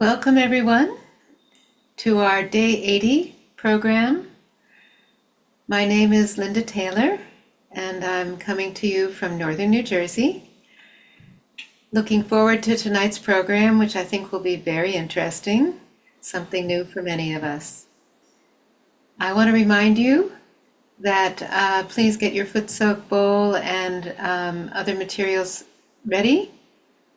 Welcome everyone to our Day 80 program. My name is Linda Taylor and I'm coming to you from Northern New Jersey. Looking forward to tonight's program, which I think will be very interesting, something new for many of us. I want to remind you that please get your foot soak bowl and other materials ready.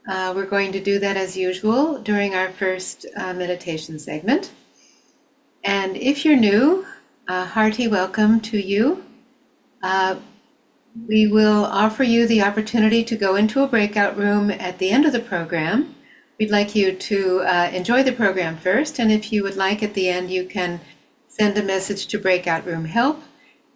We're going to do that as usual during our first meditation segment. And if you're new, a hearty welcome to you. We will offer you the opportunity to go into a breakout room at the end of the program. We'd like you to enjoy the program first, and if you would like at the end, you can send a message to Breakout Room Help.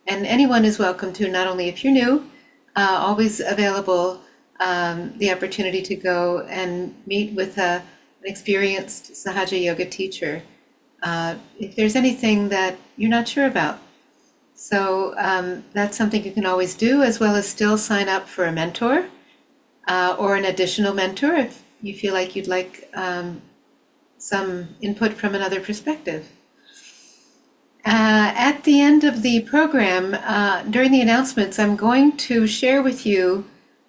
And anyone is welcome to, not only if you're new, always available the opportunity to go and meet with an experienced Sahaja Yoga teacher if there's anything that you're not sure about. So that's something you can always do, as well as still sign up for a mentor or an additional mentor if you feel like you'd like some input from another perspective. At the end of the program, during the announcements, I'm going to share with you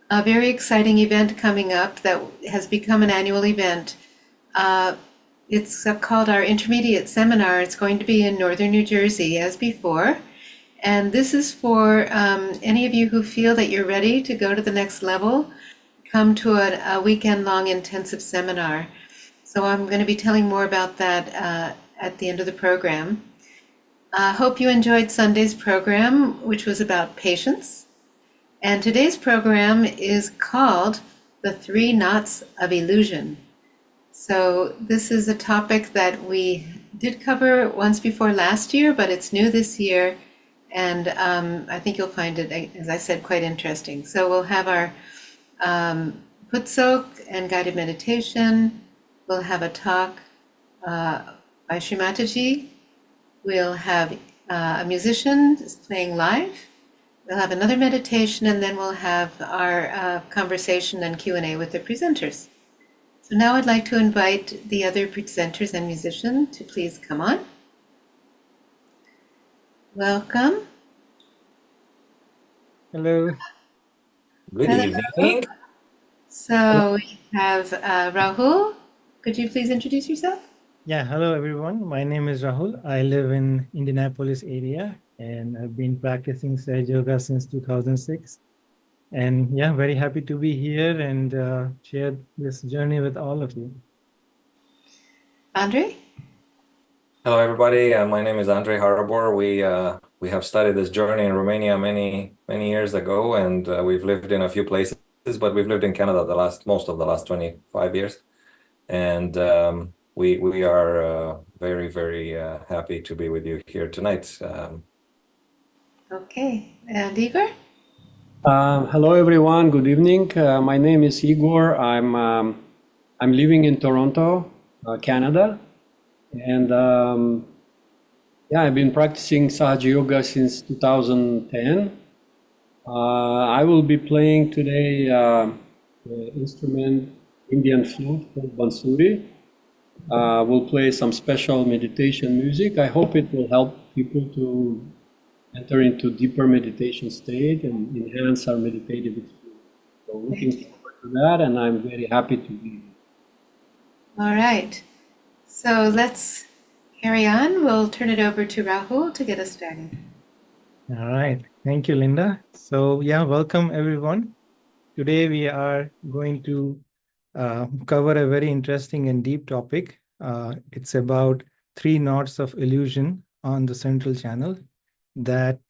a very exciting event coming up that has become an annual event. It's called our Intermediate Seminar. It's going to be in Northern New Jersey as before. And this is for any of you who feel that you're ready to go to the next level, come to a weekend-long intensive seminar. So I'm going to be telling more about that at the end of the program. I hope you enjoyed Sunday's program, which was about patience. And today's program is called The 3 Knots of Illusion. So this is a topic that we did cover once before last year, but it's new this year. And I think you'll find it, as I said, quite interesting. So we'll have our foot soak and guided meditation. We'll have a talk by Shri Mataji. We'll have a musician playing live. We'll have another meditation, and then we'll have our conversation and Q&A with the presenters. So now I'd like to invite the other presenters and musician to please come on. Welcome. Hello. Good evening. So we have Rahul. Could you please introduce yourself? Yeah, hello everyone. My name is Rahul. I live in Indianapolis area and I've been practicing Sahaja Yoga since 2006. And yeah, very happy to be here and share this journey with all of you. Andrei? Hello, everybody. My name is Andrei Harabor. We have started this journey in Romania many years ago, and we've lived in a few places, but we've lived in Canada most of the last 25 years. And we are very happy to be with you here tonight. Okay, and Igor? Hello everyone, good evening. My name is Igor. I'm living in Toronto, Canada, and Yeah, I've been practicing Sahaja Yoga since 2010. I will be playing today the instrument Indian flute called Bansuri. We'll play some special meditation music. I hope it will help people to enter into deeper meditation state and enhance our meditative experience. So looking Thank you. forward to that, and I'm very happy to be here. All right. So let's carry on. We'll turn it over to Rahul to get us started. All right. Thank you, Linda. So, yeah, welcome everyone. Today we are going to cover a very interesting and deep topic. It's about three knots of illusion on the central channel that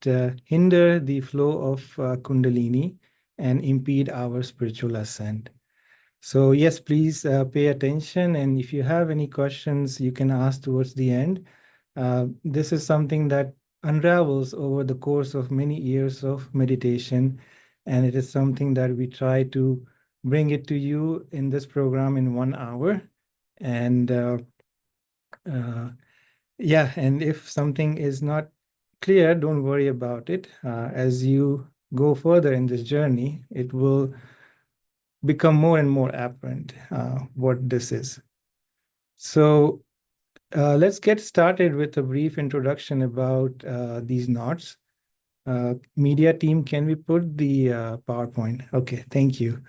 hinder the flow of Kundalini and impede our spiritual ascent. So, yes, please pay attention. And if you have any questions, you can ask towards the end. This is something that unravels over the course of many years of meditation. And it is something that we try to bring it to you in this program in 1 hour. And yeah, and if something is not clear, don't worry about it. As you go further in this journey, it will become more and more apparent what this is. So let's get started with a brief introduction about these knots. Media team, can we put the PowerPoint? Okay, thank you.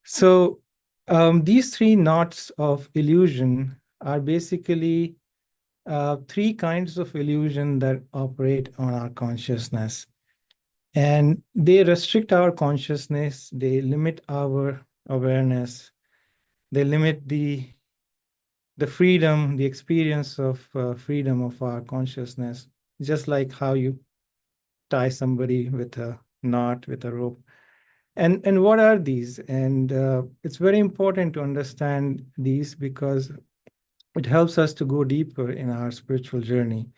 So these three knots of illusion are basically three kinds of illusion that operate on our consciousness. And they restrict our consciousness, they limit our awareness, they limit the freedom, the experience of freedom of our consciousness, just like how you tie somebody with a knot, with a rope. And what are these? And it's very important to understand these because it helps us to go deeper in our spiritual journey.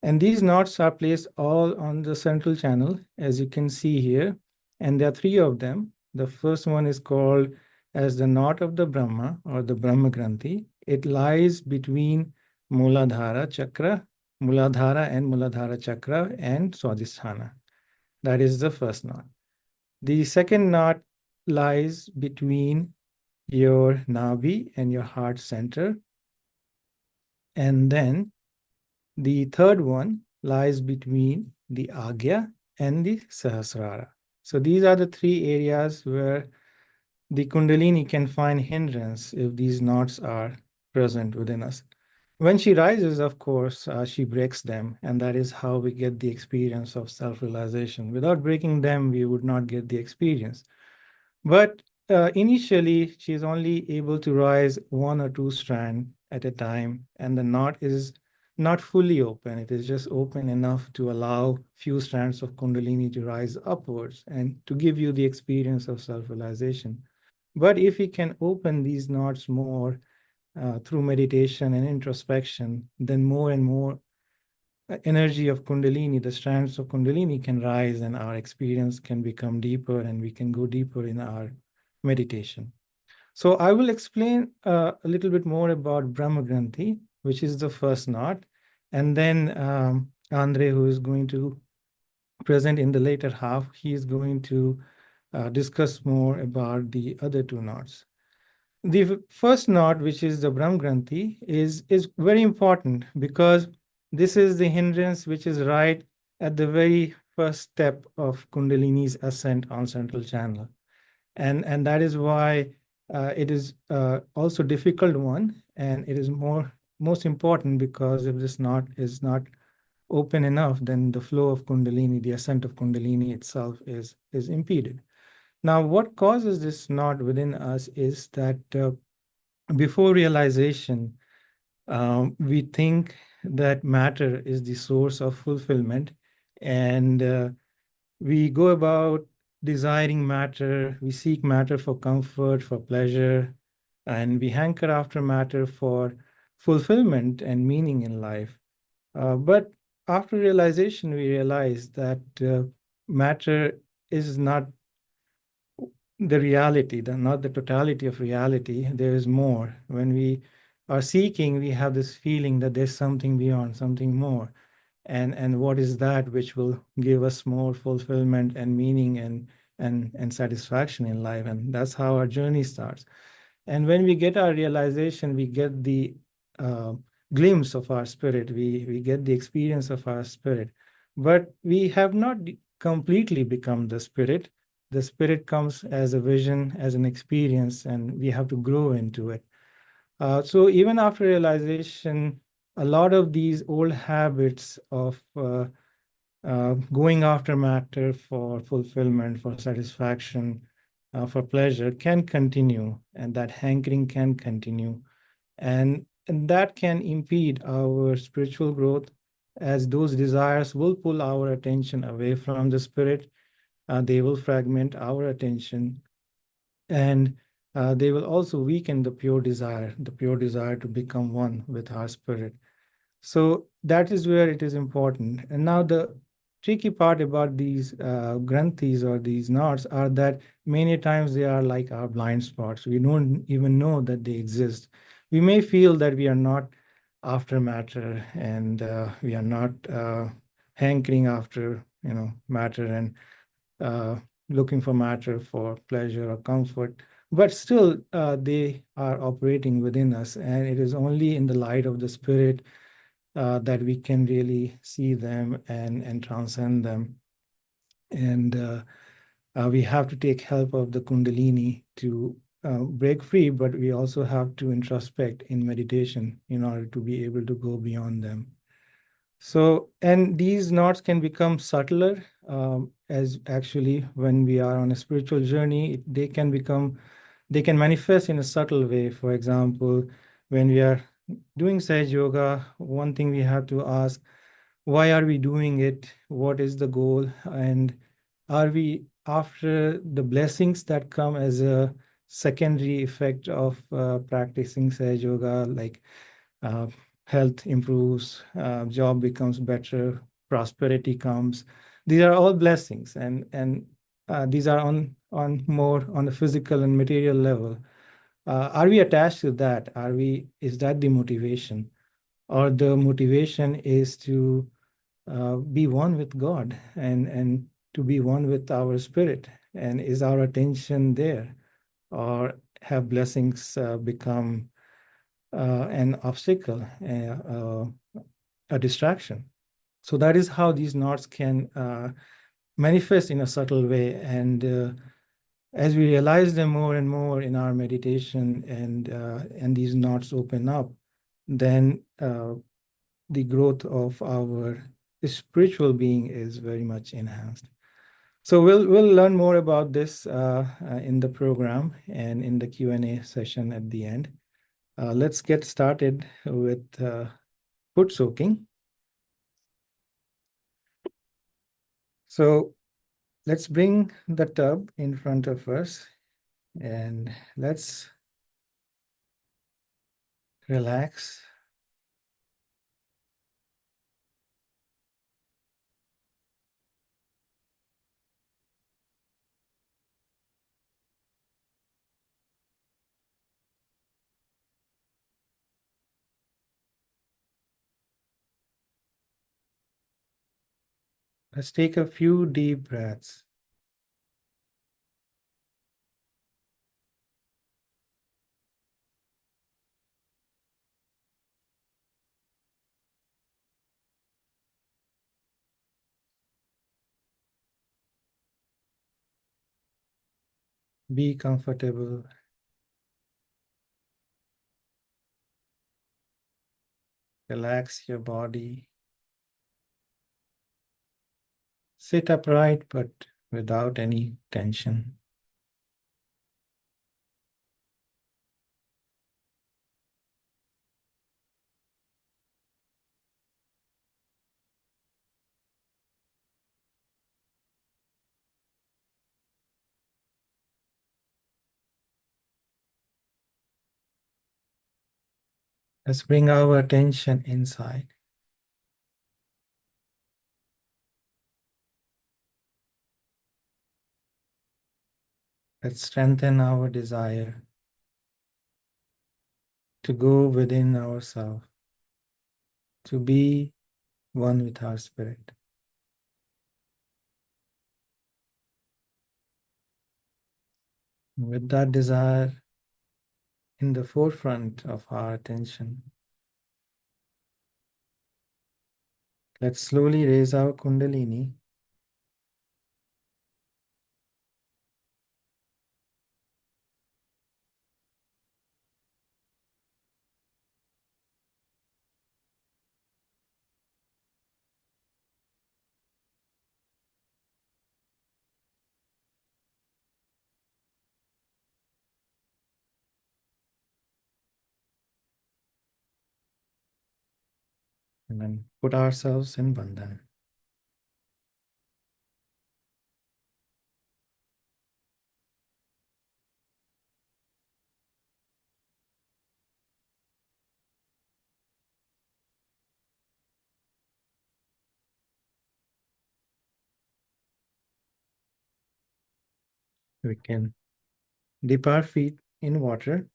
And these knots are placed all on the central channel, as you can see here. And there are three of them. The first one is called as the knot of the Brahma or the Brahma Granthi. It lies between Muladhara Chakra, Muladhara and Muladhara Chakra and Swadhisthana. That is the first knot. The second knot lies between your Navi and your heart center. And then the third one lies between the Agya and the Sahasrara. So these are the three areas where the Kundalini can find hindrance if these knots are present within us. When she rises, of course, she breaks them, and that is how we get the experience of self-realization. Without breaking them, we would not get the experience. But initially, she is only able to rise one or two strands at a time, and the knot is not fully open. It is just open enough to allow few strands of Kundalini to rise upwards and to give you the experience of self-realization. But if we can open these knots more through meditation and introspection, then more and more energy of Kundalini, the strands of Kundalini can rise and our experience can become deeper and we can go deeper in our meditation. So I will explain a little bit more about Brahma Granthi, which is the first knot. And then Andrei, who is going to present in the later half, he is going to discuss more about the other two knots. The first knot, which is the Brahm Granthi, is very important because this is the hindrance which is right at the very first step of Kundalini's ascent on central channel. And that is why it is also difficult one, and it is most important because if this knot is not open enough, then the flow of Kundalini, the ascent of Kundalini itself is impeded. Now, what causes this knot within us is that before realization, we think that matter is the source of fulfillment, and we go about desiring matter, we seek matter for comfort, for pleasure, and we hanker after matter for fulfillment and meaning in life. But after realization, we realize that matter is not the reality, not the totality of reality. There is more. When we are seeking, we have this feeling that there's something beyond, something more. and what is that which will give us more fulfillment and meaning and satisfaction in life. And that's how our journey starts. And when we get our realization, we get the glimpse of our spirit, we get the experience of our spirit, but we have not completely become the spirit. The spirit comes as a vision, as an experience, and we have to grow into it. So even after realization, a lot of these old habits of going after matter for fulfillment, for satisfaction, for pleasure can continue, and that hankering can continue. And that can impede our spiritual growth, as those desires will pull our attention away from the spirit. They will fragment our attention, and they will also weaken the pure desire to become one with our spirit. So that is where it is important. And now the tricky part about these granthis or these knots are that many times they are like our blind spots. We don't even know that they exist. We may feel that we are not after matter, and we are not hankering after matter, and uh, looking for matter for pleasure or comfort, but still they are operating within us, and it is only in the light of the spirit that we can really see them and transcend them. And we have to take help of the Kundalini to break free, but we also have to introspect in meditation in order to be able to go beyond them. So, and these knots can become subtler, as actually when we are on a spiritual journey, they can manifest in a subtle way. For example, when we are doing Sahaja Yoga, one thing we have to ask, why are we doing it? What is the goal? And are we after the blessings that come as a secondary effect of practicing Sahaja Yoga, like uh, health improves, job becomes better, prosperity comes. These are all blessings, and these are on more on the physical and material level. Are we attached to that? Is that the motivation? Or the motivation is to be one with God, and to be one with our spirit? And is our attention there? Or have blessings become an obstacle, a distraction? So that is how these knots can manifest in a subtle way. And as we realize them more and more in our meditation, and these knots open up, then the growth of our spiritual being is very much enhanced. So we'll learn more about this in the program and in the Q&A session at the end. Let's get started with foot soaking. So let's bring the tub in front of us, and let's relax. Let's take a few deep breaths. Be comfortable. Relax your body. Sit upright, but without any tension. Let's bring our attention inside. Let's strengthen our desire to go within ourselves, to be one with our spirit. With that desire in the forefront of our attention, let's slowly raise our Kundalini and then put ourselves in Bandhan. We can dip our feet in water.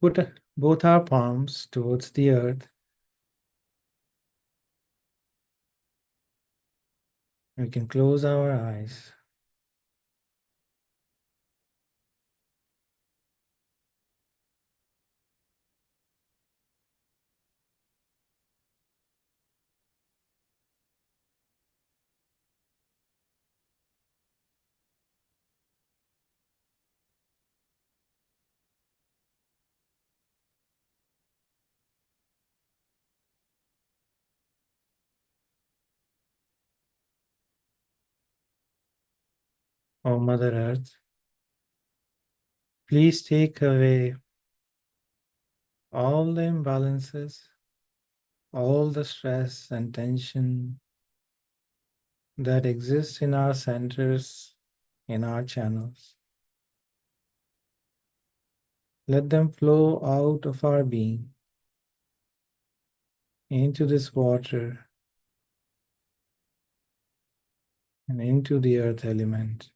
Let's put both our palms towards the earth. We can close our eyes. Oh, Mother Earth, please take away all the imbalances, all the stress and tension that exist in our centers, in our channels. Let them flow out of our being into this water and into the earth element.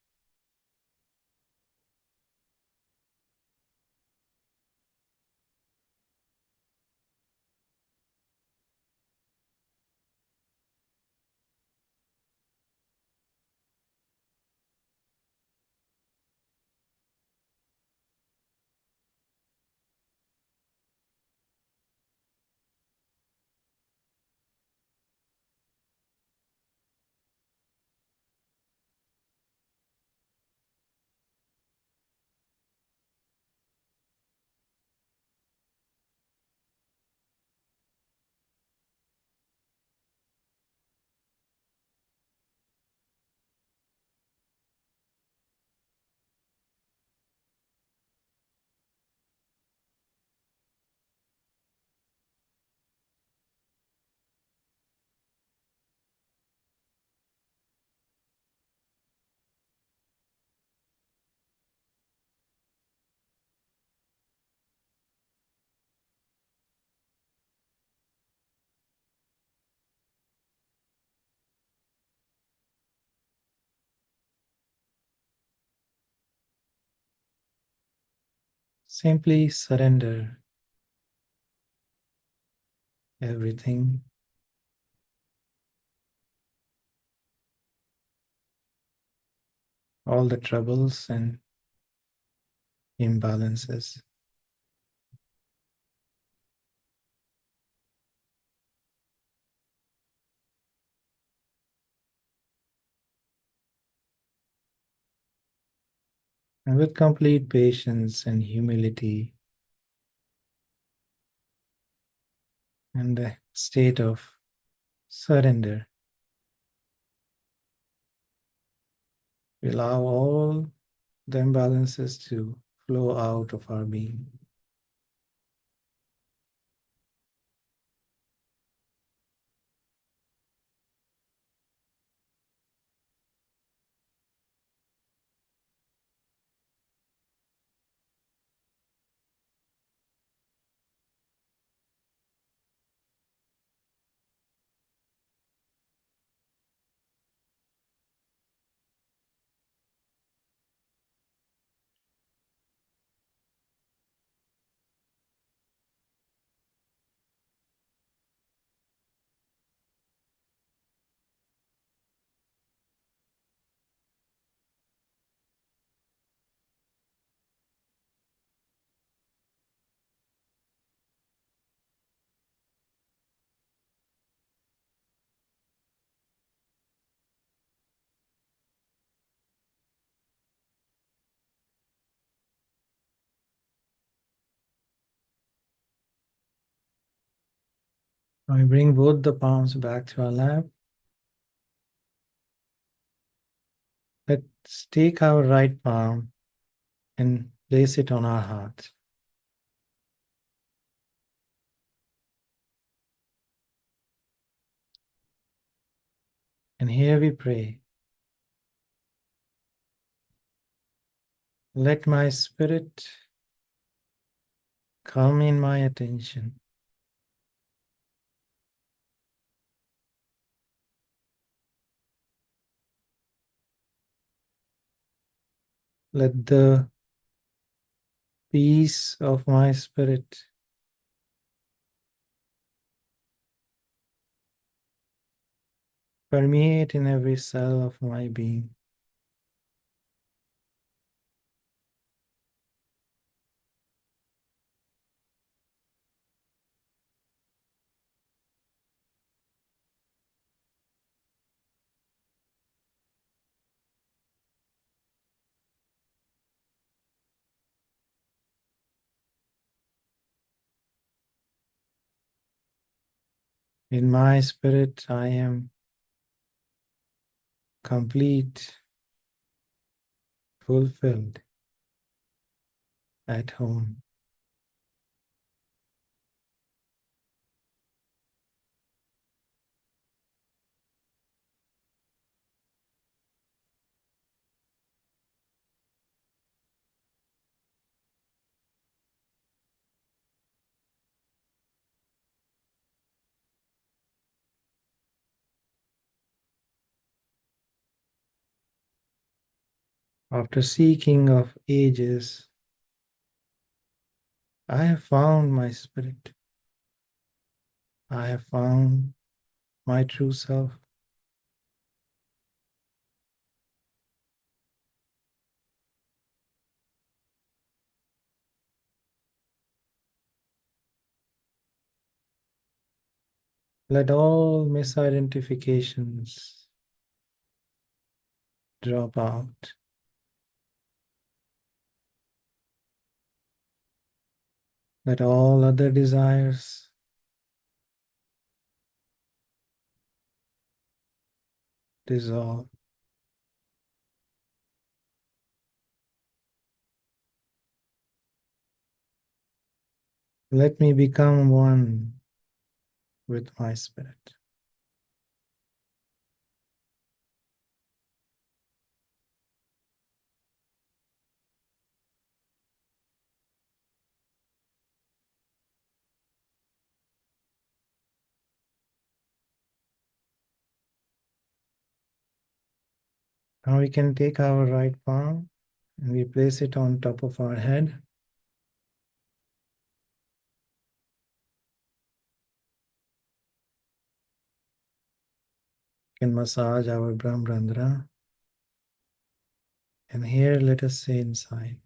Simply surrender everything, all the troubles and imbalances. And with complete patience and humility and the state of surrender, we allow all the imbalances to flow out of our being. Now we bring both the palms back to our lap. Let's take our right palm and place it on our heart. And here we pray. Let my spirit come in my attention. Let the peace of my spirit permeate in every cell of my being. In my spirit, I am complete, fulfilled, at home. After seeking of ages, I have found my spirit. I have found my true self. Let all misidentifications drop out. Let all other desires dissolve. Let me become one with my spirit. Now we can take our right palm and we place it on top of our head. Can massage our Brahmarandra. And here let us say inside.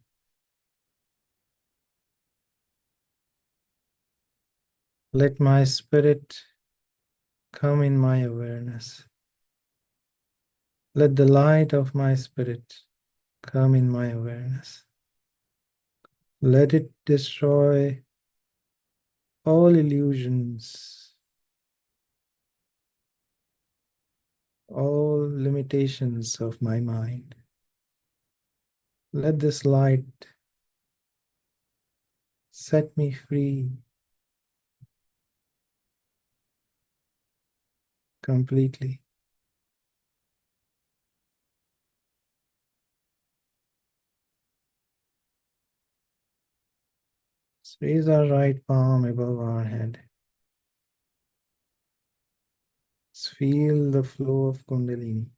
Let my spirit come in my awareness. Let the light of my spirit come in my awareness. Let it destroy all illusions, all limitations of my mind. Let this light set me free completely. Let's raise our right palm above our head. Let's feel the flow of Kundalini.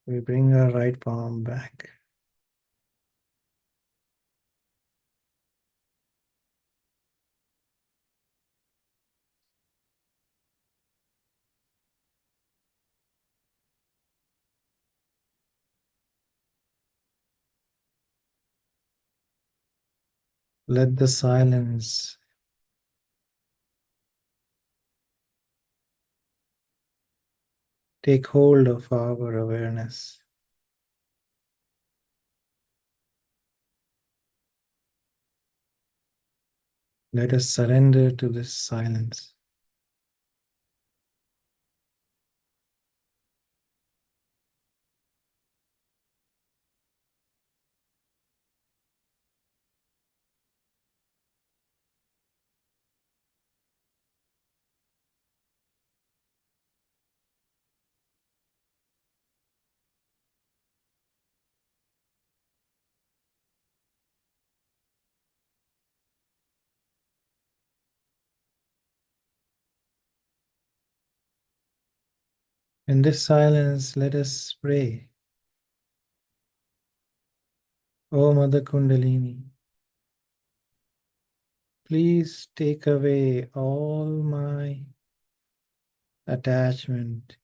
We bring our right palm back. Let the silence take hold of our awareness. Let us surrender to this silence. In this silence, let us pray. O Mother Kundalini, please take away all my attachment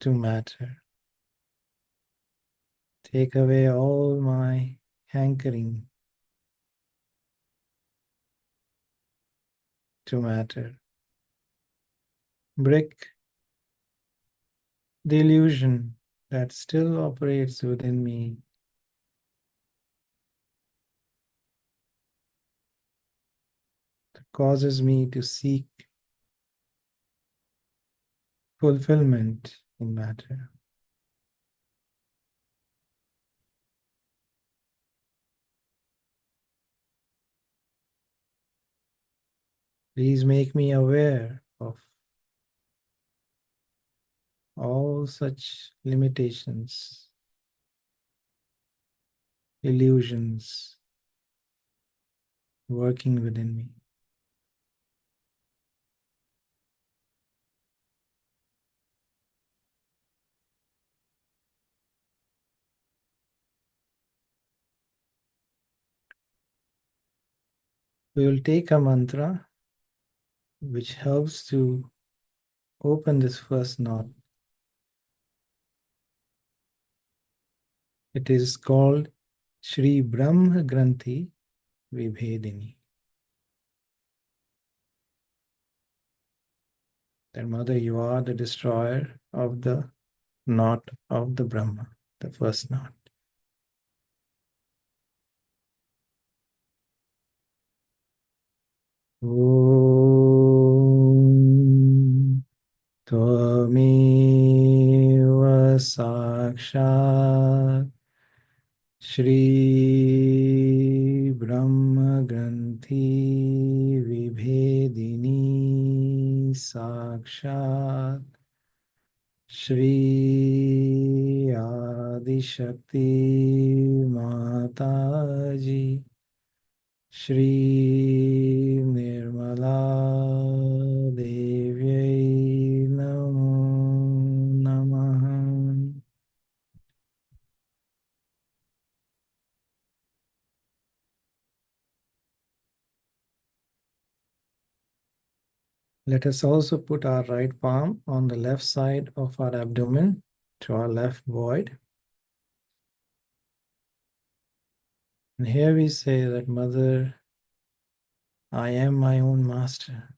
to matter. Take away all my hankering to matter. Break the illusion that still operates within me, that causes me to seek fulfillment in matter. Please make me aware of all such limitations, illusions working within me. We will take a mantra which helps to open this first knot. It is called Shri Brahma Granthi Vibhedini. That Mother, you are the destroyer of the knot of the Brahma, the first knot. Om Tvameva Sakshat Shri Brahma Granthi Vibhedini Sakshat Shri Adi Shakti Mataji Shri Nirmala Devi Namo Namaha. Let us also put our right palm on the left side of our abdomen to our left void. And here we say that, Mother, I am my own master.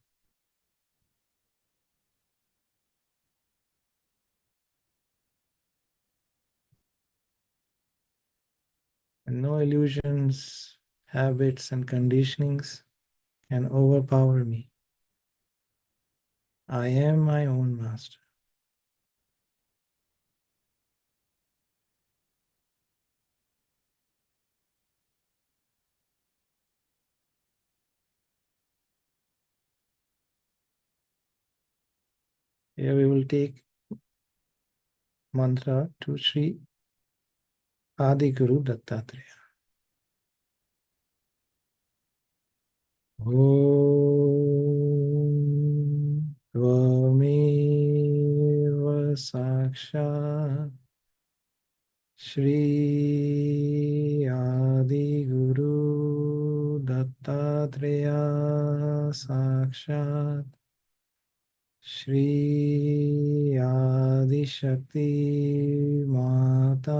And no illusions, habits, and conditionings can overpower me. I am my own master. Here we will take mantra to Sri Adi Guru Dattatreya. Om Tvameva Sakshat Shri Adi Guru Dattatreya Sakshat Shri Adi Shakti Mataji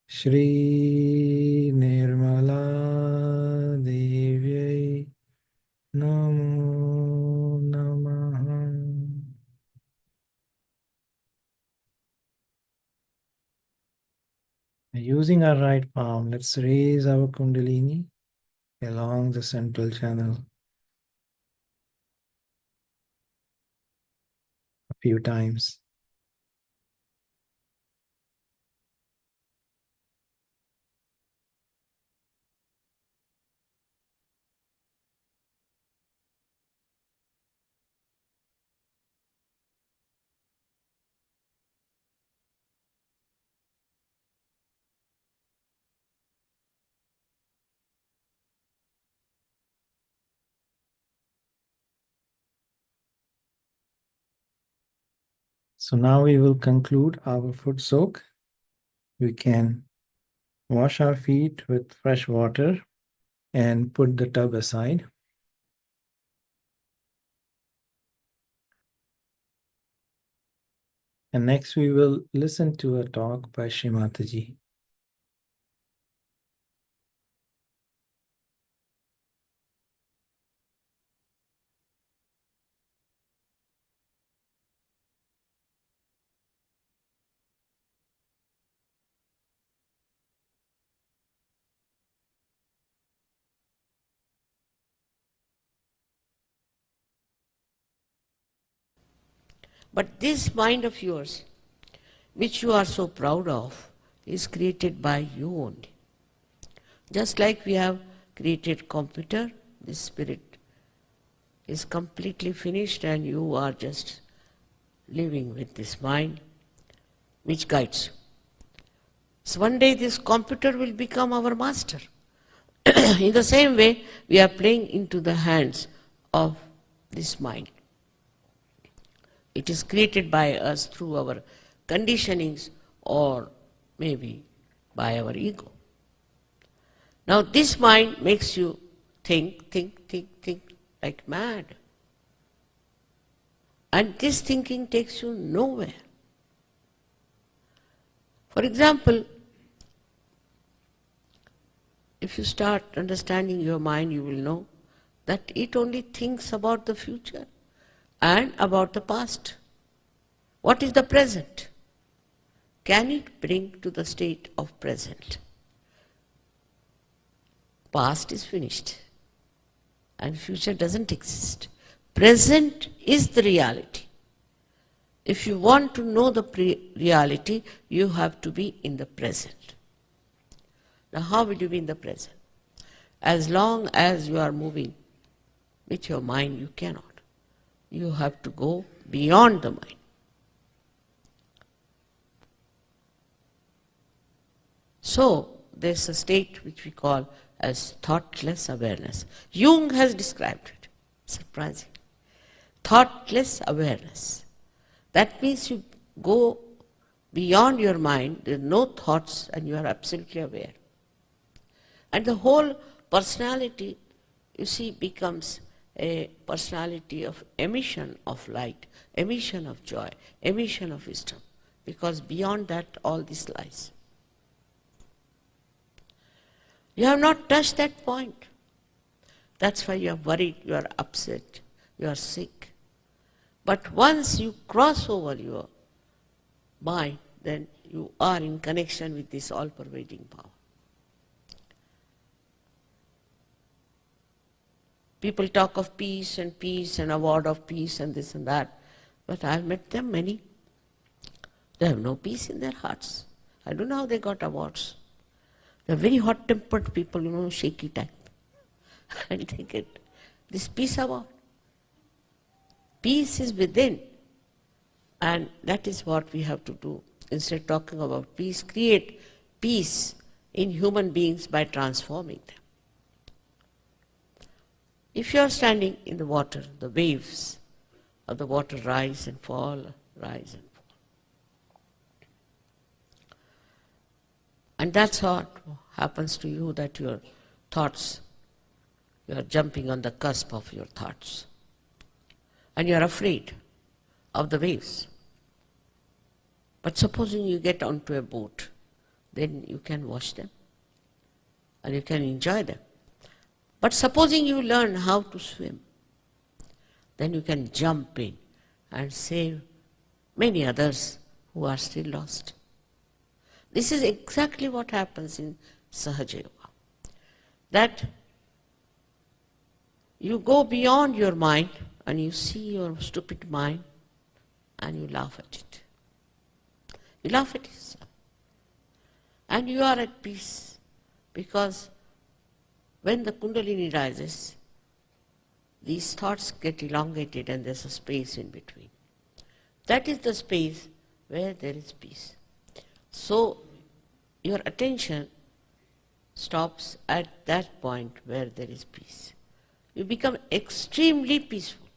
Shri Nirmala Devi Namo Namaha. using our right palm, let's raise our Kundalini along the central channel a few times. So now we will conclude our foot soak. We can wash our feet with fresh water and put the tub aside. And next we will listen to a talk by Shri Mataji. But this mind of yours, which you are so proud of, is created by you only. Just like we have created computer, this spirit is completely finished and you are just living with this mind which guides you. So one day this computer will become our master. In the same way, we are playing into the hands of this mind. It is created by us through our conditionings or maybe by our ego. Now this mind makes you think like mad. And this thinking takes you nowhere. For example, if you start understanding your mind, you will know that it only thinks about the future and about the past. What is the present? Can it bring to the state of present? Past is finished and future doesn't exist. Present is the reality. If you want to know the reality, you have to be in the present. Now how will you be in the present? As long as you are moving with your mind, you cannot. You have to go beyond the mind. So there's a state which we call as thoughtless awareness. Jung has described it. Surprising. Thoughtless awareness. That means you go beyond your mind, there are no thoughts and you are absolutely aware. And the whole personality, you see, becomes a personality of emission of light, emission of joy, emission of wisdom. Because beyond that, all this lies. You have not touched that point. That's why you are worried, you are upset, you are sick. But once you cross over your mind, then you are in connection with this all-pervading power. People talk of peace and award of peace and this and that. But I've met them many. They have no peace in their hearts. I don't know how they got awards. They're very hot-tempered people, shaky type. And they get this peace award. Peace is within. And that is what we have to do. Instead of talking about peace, create peace in human beings by transforming them. If you are standing in the water, the waves of the water rise and fall, rise and fall. And that's what happens to you, that your thoughts, you are jumping on the cusp of your thoughts. And you are afraid of the waves. But supposing you get onto a boat, then you can watch them and you can enjoy them. But supposing you learn how to swim, then you can jump in and save many others who are still lost. This is exactly what happens in Sahaja Yoga. That you go beyond your mind and you see your stupid mind and you laugh at it. You laugh at yourself. And you are at peace, because when the Kundalini rises, these thoughts get elongated and there's a space in between. That is the space where there is peace. So your attention stops at that point where there is peace. You become extremely peaceful.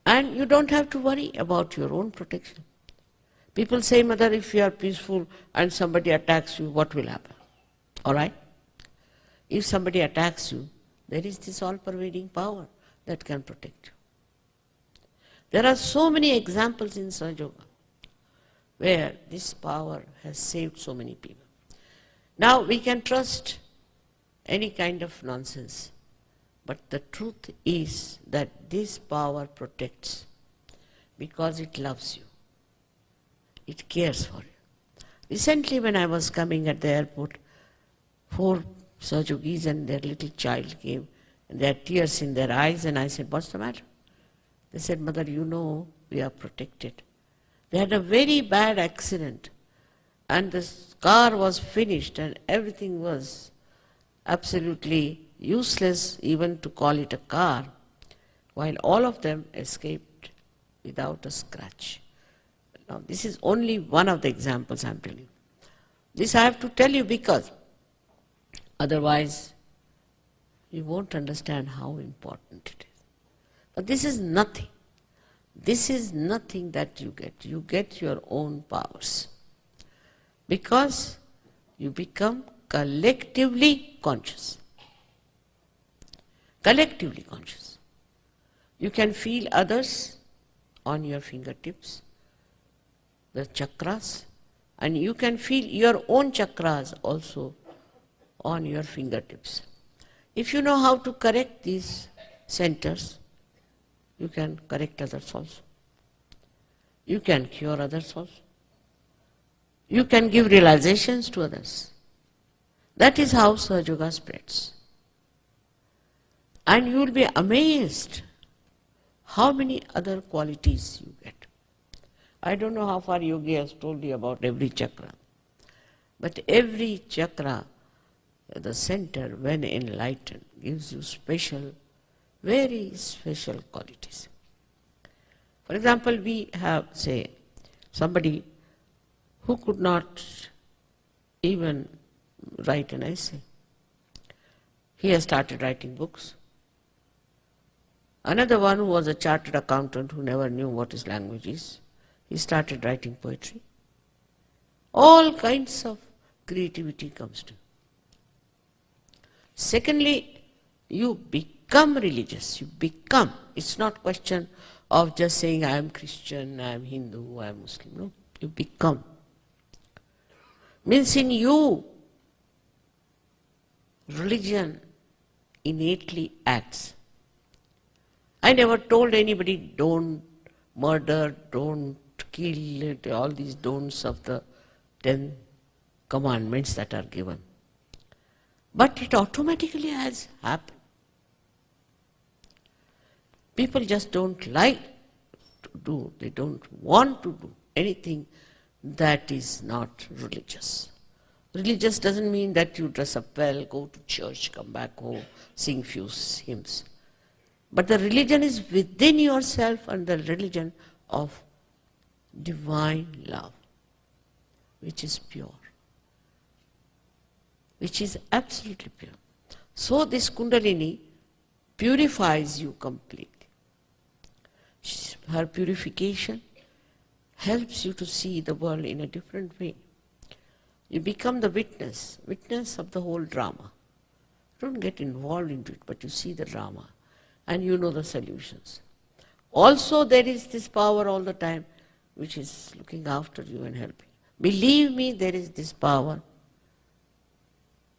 And you don't have to worry about your own protection. People say, Mother, if you are peaceful and somebody attacks you, what will happen? All right? If somebody attacks you, there is this all-pervading power that can protect you. There are so many examples in Sahaja Yoga where this power has saved so many people. Now we can trust any kind of nonsense, but the truth is that this power protects because it loves you. It cares for you. Recently when I was coming at the airport, 4 Sahaja Yogis and their little child came, and they had tears in their eyes, and I said, what's the matter? They said, Mother, you know we are protected. They had a very bad accident and the car was finished and everything was absolutely useless even to call it a car, while all of them escaped without a scratch. Now this is only one of the examples I am telling you. This I have to tell you because otherwise you won't understand how important it is. But this is nothing. This is nothing that you get. You get your own powers. Because you become collectively conscious. Collectively conscious. You can feel others on your fingertips, the chakras, and you can feel your own chakras also on your fingertips. If you know how to correct these centers, you can correct others also. You can cure others also. You can give realizations to others. That is how Sahaja Yoga spreads. And you will be amazed how many other qualities you get. I don't know how far Yogi has told you about every chakra. But every chakra, the center, when enlightened, gives you special, very special qualities. For example, we have, say, somebody who could not even write an essay. He has started writing books. Another one who was a chartered accountant who never knew what his language is, he started writing poetry. All kinds of creativity comes to you. Secondly, you become religious. You become. It's not question of just saying I am Christian, I am Hindu, I am Muslim. No, you become. Means in you, religion innately acts. I never told anybody don't murder, don't kill, all these don'ts of the 10 commandments that are given. But it automatically has happened. People just don't like to do, they don't want to do anything that is not religious. Religious doesn't mean that you dress up well, go to church, come back home, sing few hymns. But the religion is within yourself, and the religion of divine love, which is pure, which is absolutely pure. So this Kundalini purifies you completely. Her purification helps you to see the world in a different way. You become the witness of the whole drama. Don't get involved into it, but you see the drama and you know the solutions. Also there is this power all the time which is looking after you and helping. Believe me, there is this power.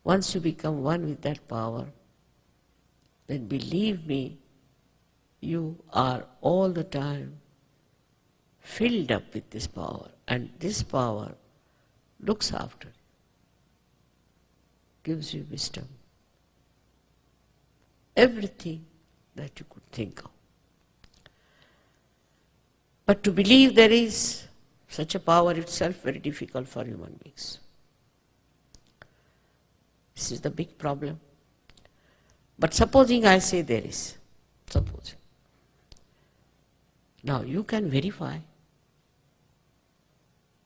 Once you become one with that power, then believe me, you are all the time filled up with this power And this power looks after, gives you wisdom, everything that you could think of. But to believe there is such a power itself very difficult for human beings. This is the big problem. But supposing I say there is, supposing. Now you can verify.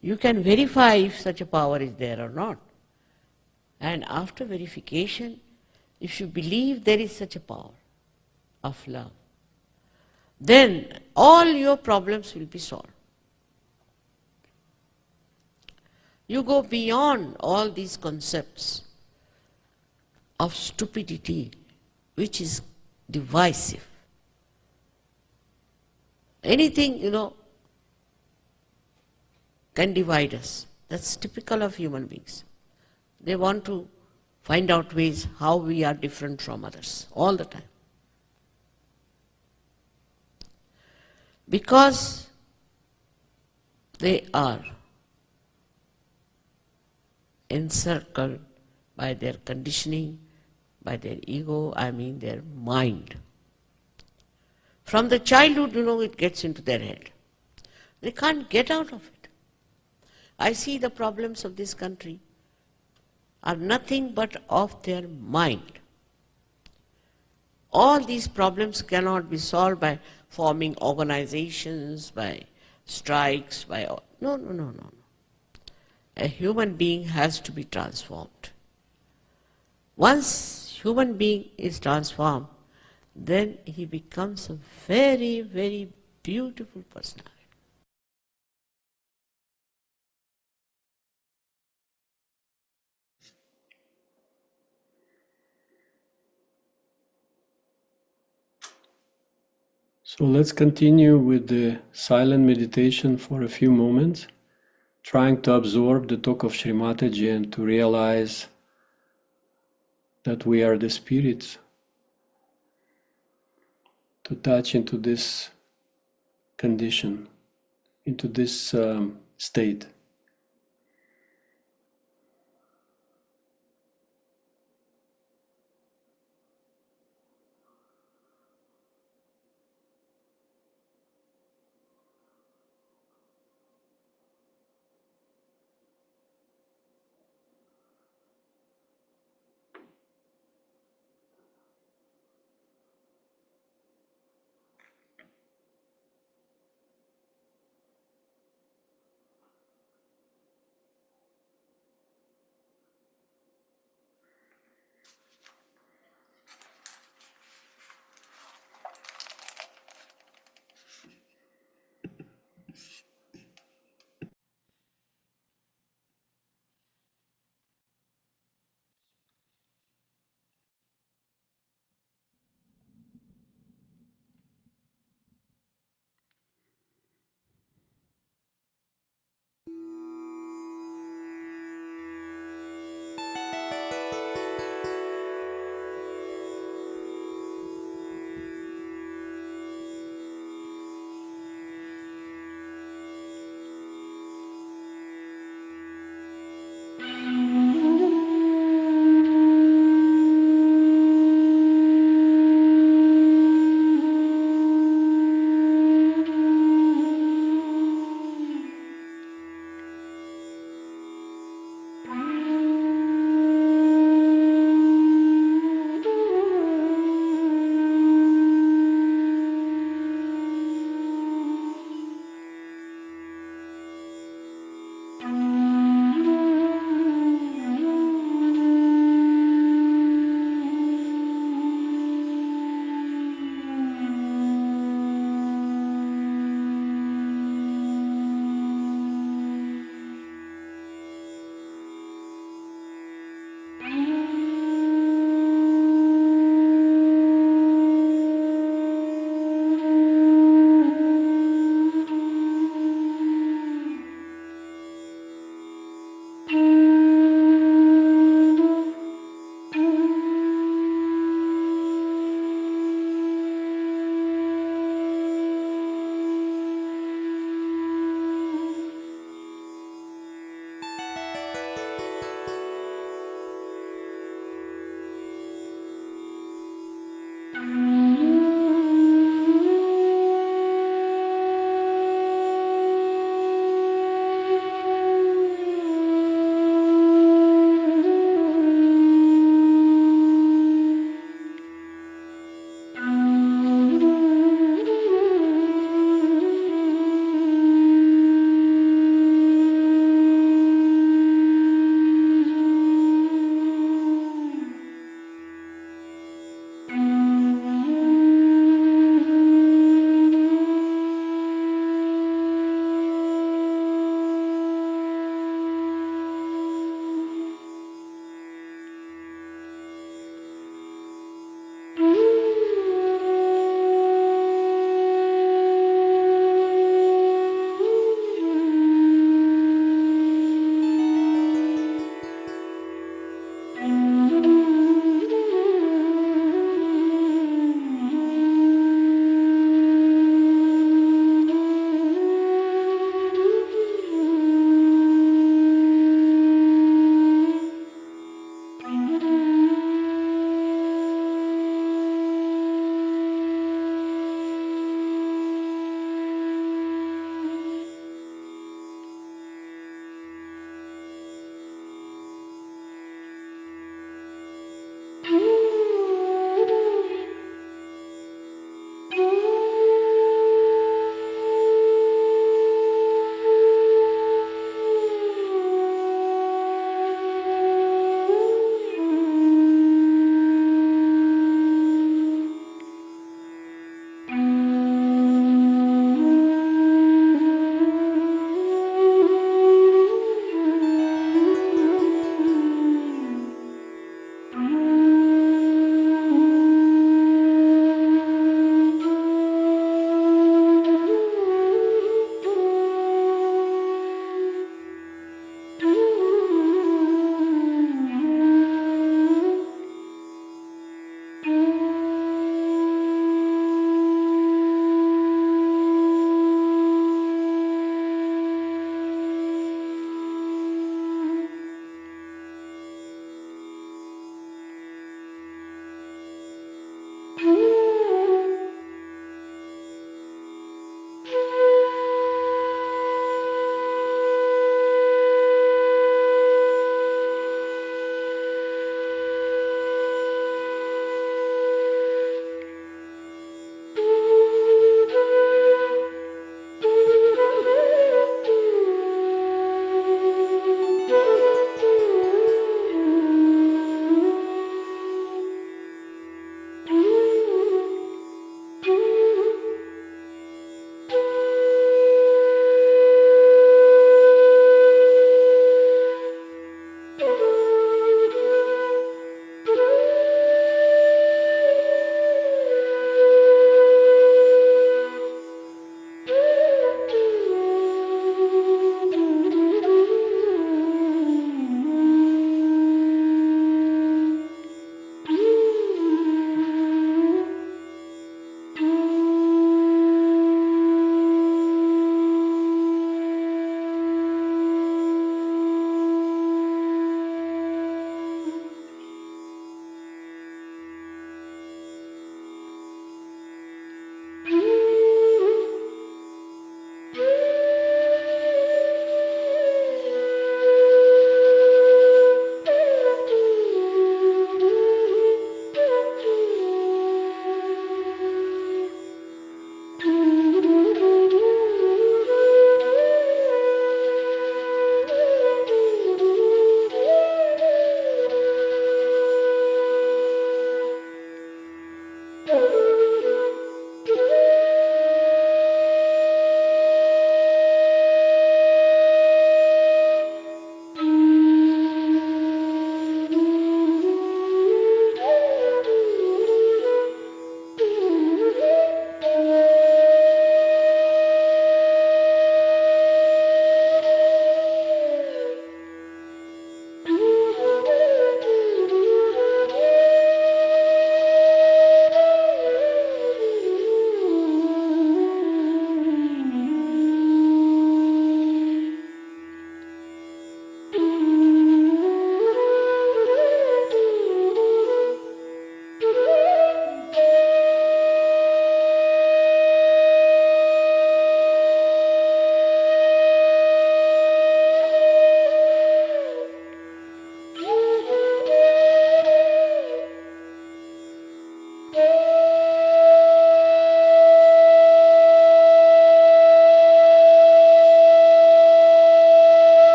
You can verify if such a power is there or not. And after verification, if you believe there is such a power of love, then all your problems will be solved. You go beyond all these concepts of stupidity, which is divisive. Anything, can divide us. That's typical of human beings. They want to find out ways how we are different from others all the time. Because they are encircled by their conditioning, by their ego, their mind. From the childhood, it gets into their head. They can't get out of it. I see the problems of this country are nothing but of their mind. All these problems cannot be solved by forming organizations, by strikes, no. A human being has to be transformed. Once human being is transformed, then he becomes a very, very beautiful personality. So let's continue with the silent meditation for a few moments, trying to absorb the talk of Shri Mataji and to realize that we are the spirits, to touch into this condition, into this state.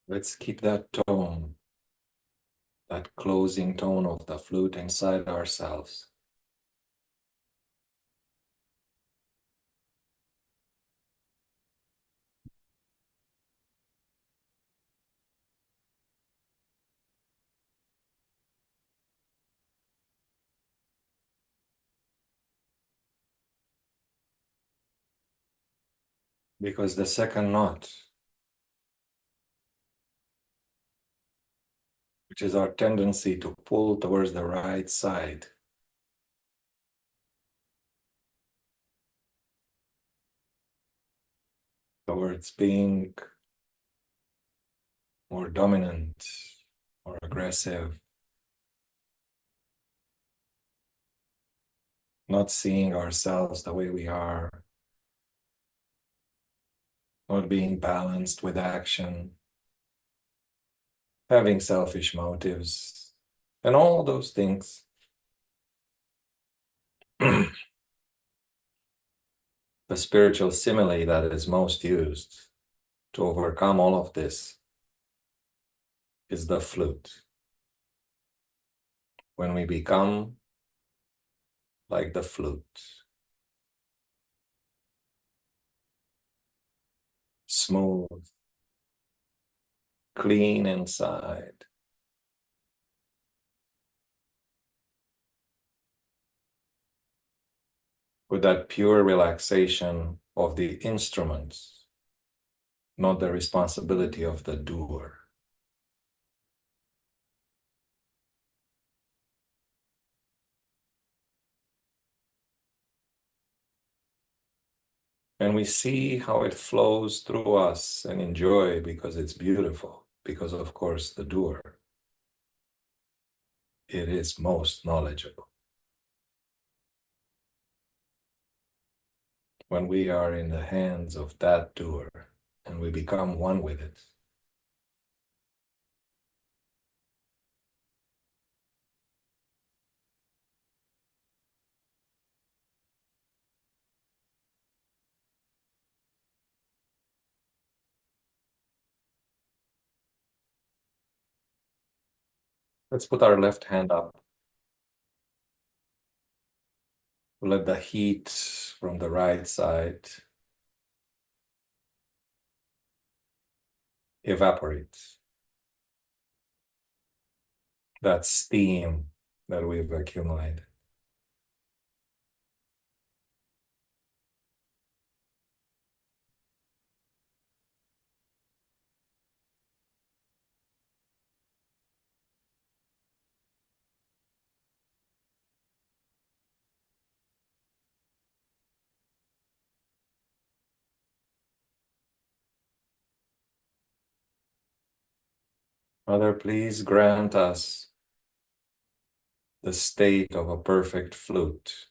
Let's keep that tone, that closing tone of the flute inside ourselves. Because the second note, which is our tendency to pull towards the right side, towards being more dominant, more aggressive, not seeing ourselves the way we are, not being balanced with action, having selfish motives, and all those things. The spiritual simile that is most used to overcome all of this is the flute. When we become like the flute, smooth, clean inside, with that pure relaxation of the instruments, not the responsibility of the doer. And we see how it flows through us and enjoy because it's beautiful, because of course the doer, it is most knowledgeable. When we are in the hands of that doer and we become one with it, let's put our left hand up. Let the heat from the right side evaporate. That steam that we've accumulated. Mother, please grant us the state of a perfect flute.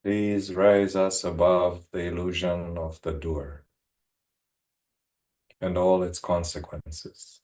Please raise us above the illusion of the doer and all its consequences.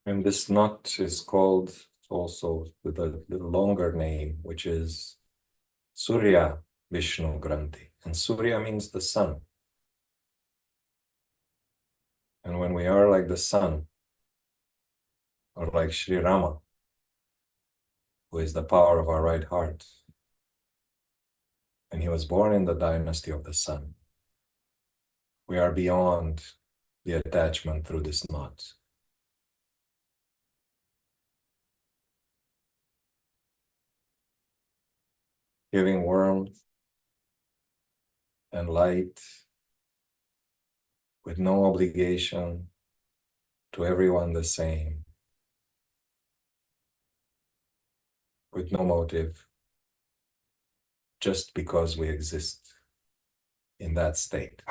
And this knot is called also with a little longer name, which is Surya Vishnu Granthi. And Surya means the sun. And when we are like the sun, or like Sri Rama, who is the power of our right heart, and he was born in the dynasty of the sun, we are beyond the attachment through this knot. Giving warmth and light with no obligation, to everyone the same, with no motive, just because we exist in that state.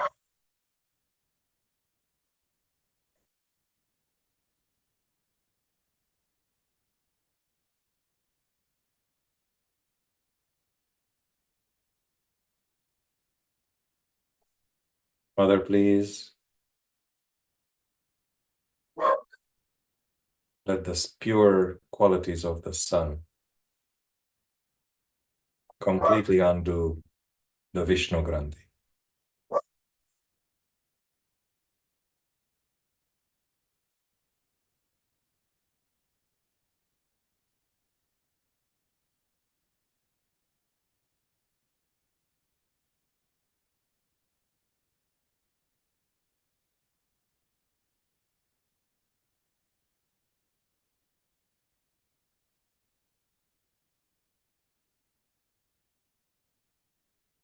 Mother, please let the pure qualities of the sun completely undo the Vishnu Granthi.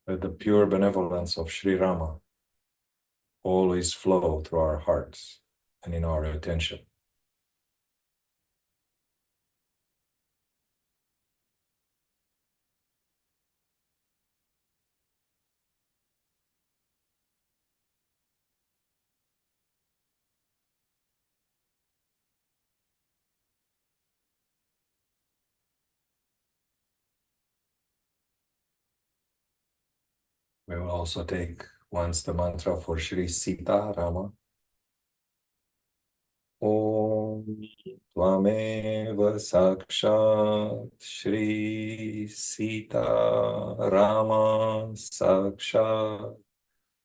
Let the pure benevolence of Sri Rama always flow through our hearts and in our attention. We will also take once the mantra for Shri Sita Rama. Om Tvameva Sakshat Shri Sita Rama Sakshat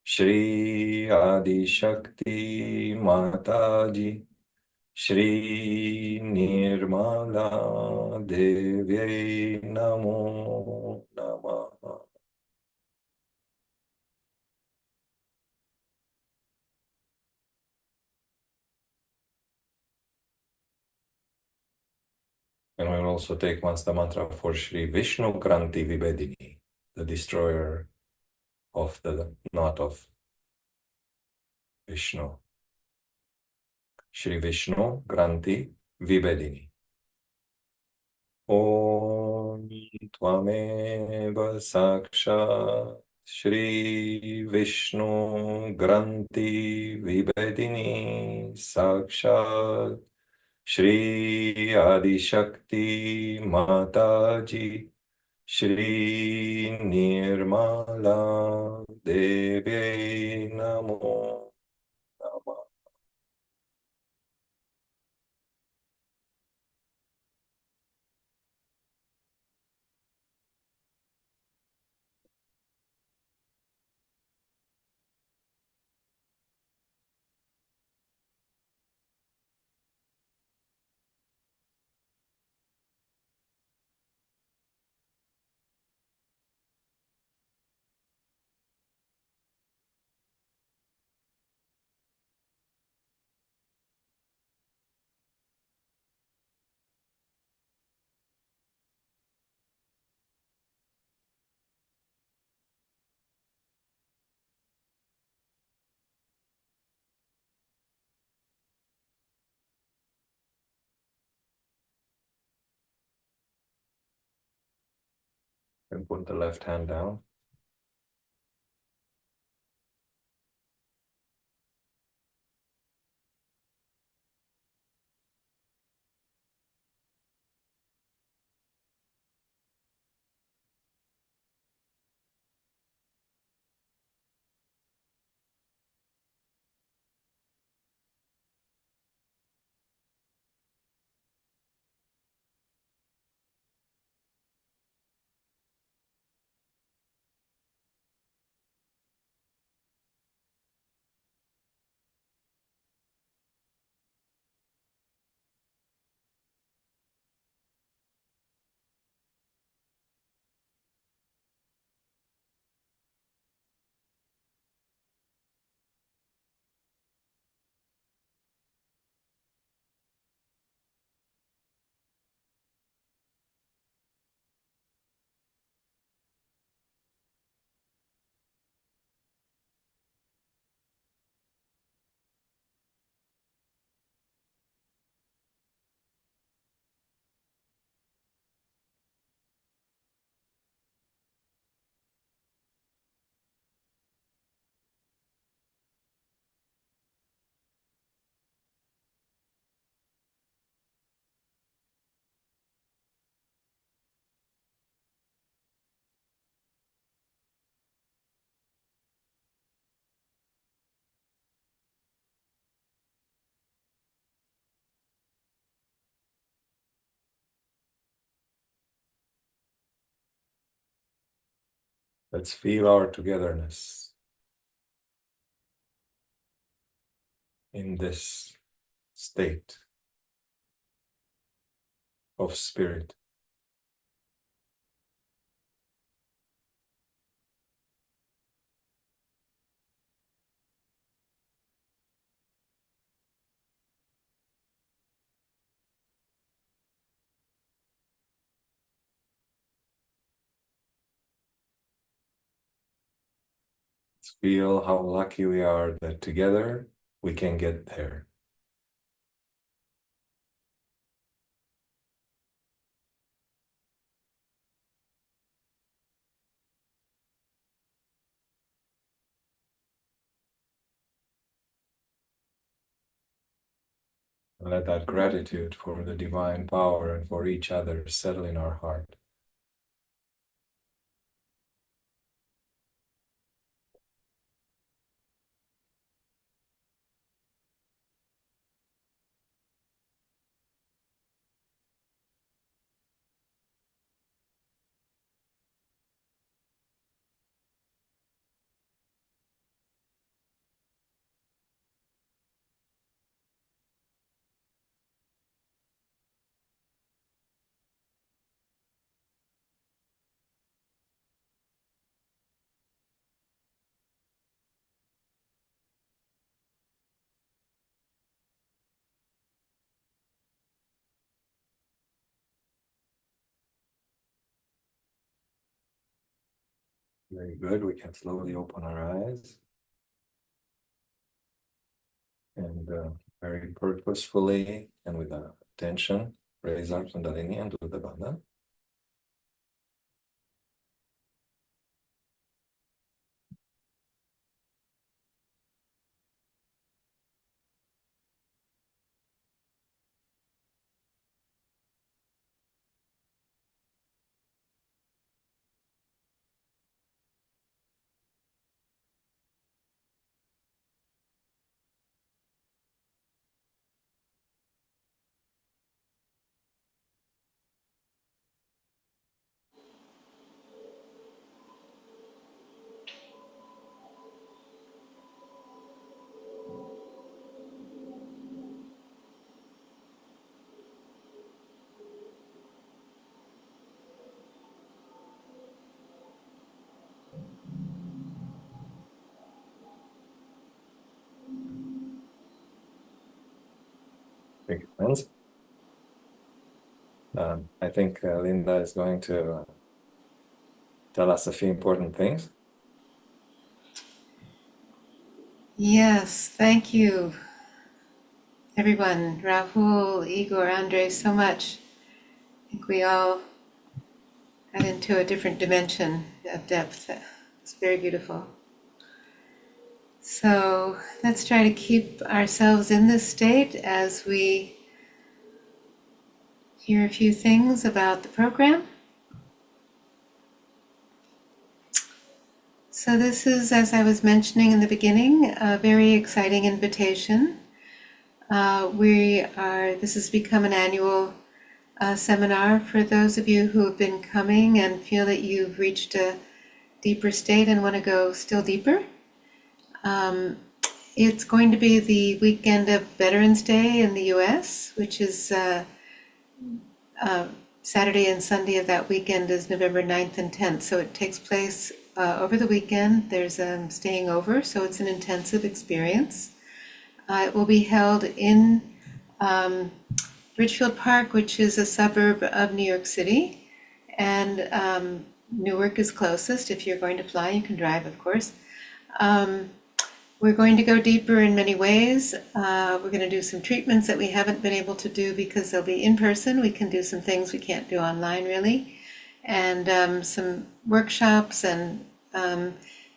Shri Adi Shakti Mataji Shri Nirmala Devi Namo Namah. And we will also take once the mantra for Shri Vishnu Granthi Vibedini, the destroyer of the knot of Vishnu. Shri Vishnu Granthi Vibedini. Om Tvameva Sakshat Shri Vishnu Granthi Vibedini Sakshat Shri Adi Shakti Mataji Shri Nirmala Devi Namo Namah. And put the left hand down. Let's feel our togetherness in this state of spirit. Let's feel how lucky we are that together we can get there. Let that gratitude for the divine power and for each other settle in our heart. Very good. We can slowly open our eyes and very purposefully and with attention raise our Kundalini and do the bandha. Big hands. I think Linda is going to tell us a few important things. Yes, thank you, everyone. Rahul, Igor, Andrei, so much. I think we all got into a different dimension of depth. It's very beautiful. So let's try to keep ourselves in this state as we hear a few things about the program. So this is, as I was mentioning in the beginning, a very exciting invitation. This has become an annual seminar for those of you who have been coming and feel that you've reached a deeper state and want to go still deeper. It's going to be the weekend of Veterans Day in the US, which is Saturday and Sunday of that weekend is November 9th and 10th. So it takes place over the weekend. There's staying over, so it's an intensive experience. It will be held in Ridgefield Park, which is a suburb of New York City. And Newark is closest. If you're going to fly, you can drive, of course. We're going to go deeper in many ways. We're going to do some treatments that we haven't been able to do because they'll be in person. We can do some things we can't do online, really. And some workshops and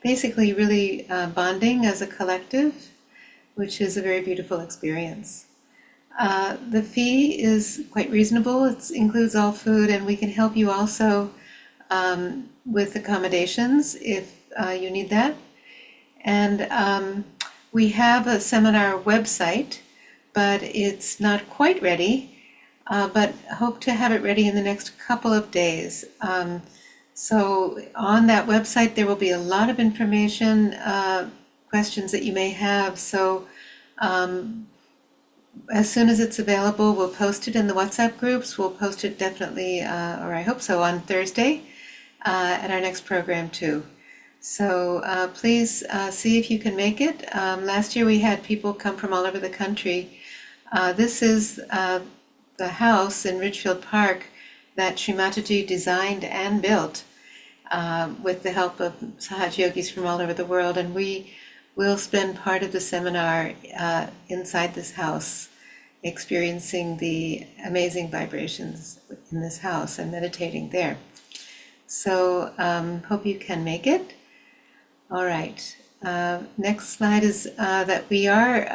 basically really bonding as a collective, which is a very beautiful experience. The fee is quite reasonable. It includes all food, and we can help you also with accommodations if you need that. And we have a seminar website, but it's not quite ready, but hope to have it ready in the next couple of days. So on that website, there will be a lot of information, questions that you may have. So as soon as it's available, we'll post it in the WhatsApp groups. We'll post it definitely, or I hope so, on Thursday at our next program too. So please see if you can make it. Last year we had people come from all over the country. This is the house in Ridgefield Park that Shri Mataji designed and built with the help of Sahaja Yogis from all over the world. And we will spend part of the seminar inside this house, experiencing the amazing vibrations in this house and meditating there. So hope you can make it. All right. Next slide is that we are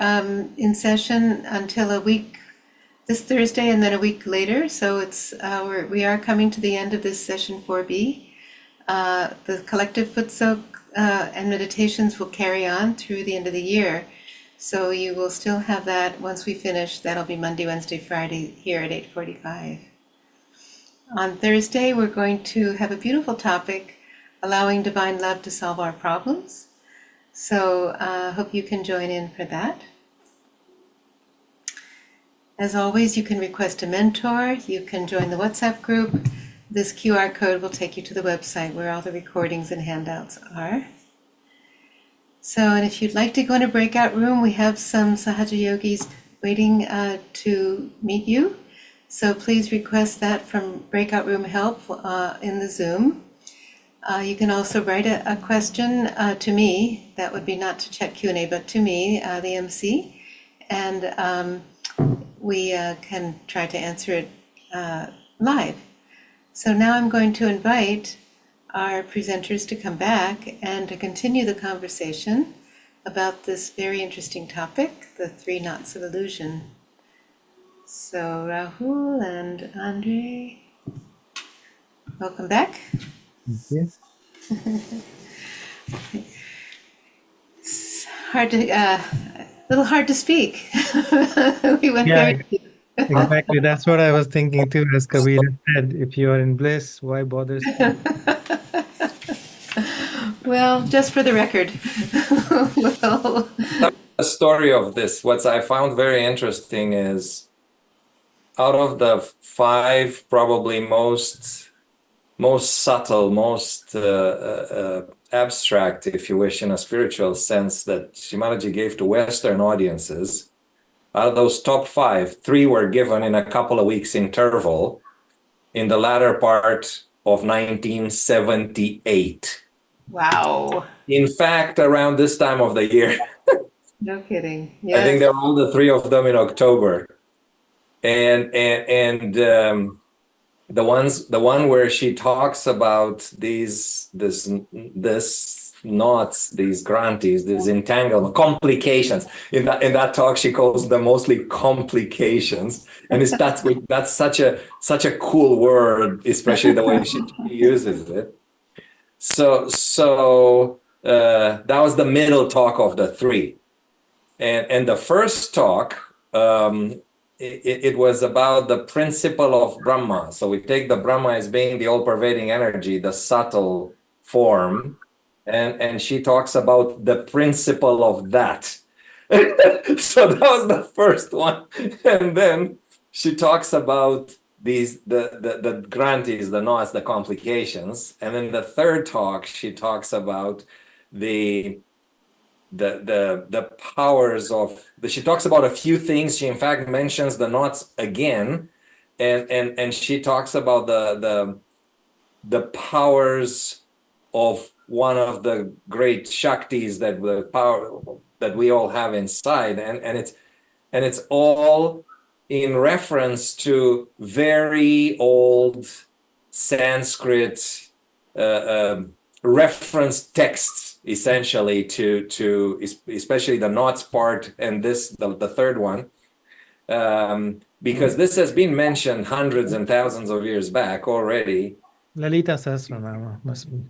in session until a week, this Thursday, and then a week later. So it's we are coming to the end of this session 4B. The collective foot soak and meditations will carry on through the end of the year. So you will still have that once we finish. That'll be Monday, Wednesday, Friday here at 8:45. On Thursday, we're going to have a beautiful topic, allowing divine love to solve our problems. So hope you can join in for that. As always, you can request a mentor. You can join the WhatsApp group. This QR code will take you to the website where all the recordings and handouts are. So, and if you'd like to go in a breakout room, we have some Sahaja Yogis waiting to meet you. So please request that from breakout room help in the Zoom. You can also write a question to me. That would be not to chat Q&A, but to me, the MC. And we can try to answer it live. So now I'm going to invite our presenters to come back and to continue the conversation about this very interesting topic, the 3 knots of illusion. So Rahul and Andrei, welcome back. Yes. It's hard to, a little hard to speak. We went Yeah, very deep. exactly. That's what I was thinking too, as Kabir said, if you are in bliss, why bother? Well, just for the record. Well, The story of this, what I found very interesting is out of the 5 probably most subtle, most abstract, if you wish, in a spiritual sense that Shri Mataji gave to Western audiences, out of those top 5, 3 were given in a couple of weeks interval in the latter part of 1978. wow. In fact, around this time of the year. No kidding. I think Yes. there were all the 3 of them in October. And the one where she talks about this knots, these granthis, these entanglement, complications. In that talk, she calls them mostly complications, and that's such a cool word, especially the way she uses it. So that was the middle talk of the 3, and the first talk. It was about the principle of Brahma. So we take the Brahma as being the all-pervading energy, the subtle form, and she talks about the principle of that. So that was the first one. And then she talks about the granthis, the knots, the complications. And then the third talk, she talks about the powers of she talks about a few things. She in fact mentions the knots again, and she talks about the powers of one of the great shaktis, that the power that we all have inside, and it's all in reference to very old Sanskrit reference texts, essentially, to especially the knots part, and the third one, because this has been mentioned hundreds and thousands of years back already. Lalita Sahasranama must be.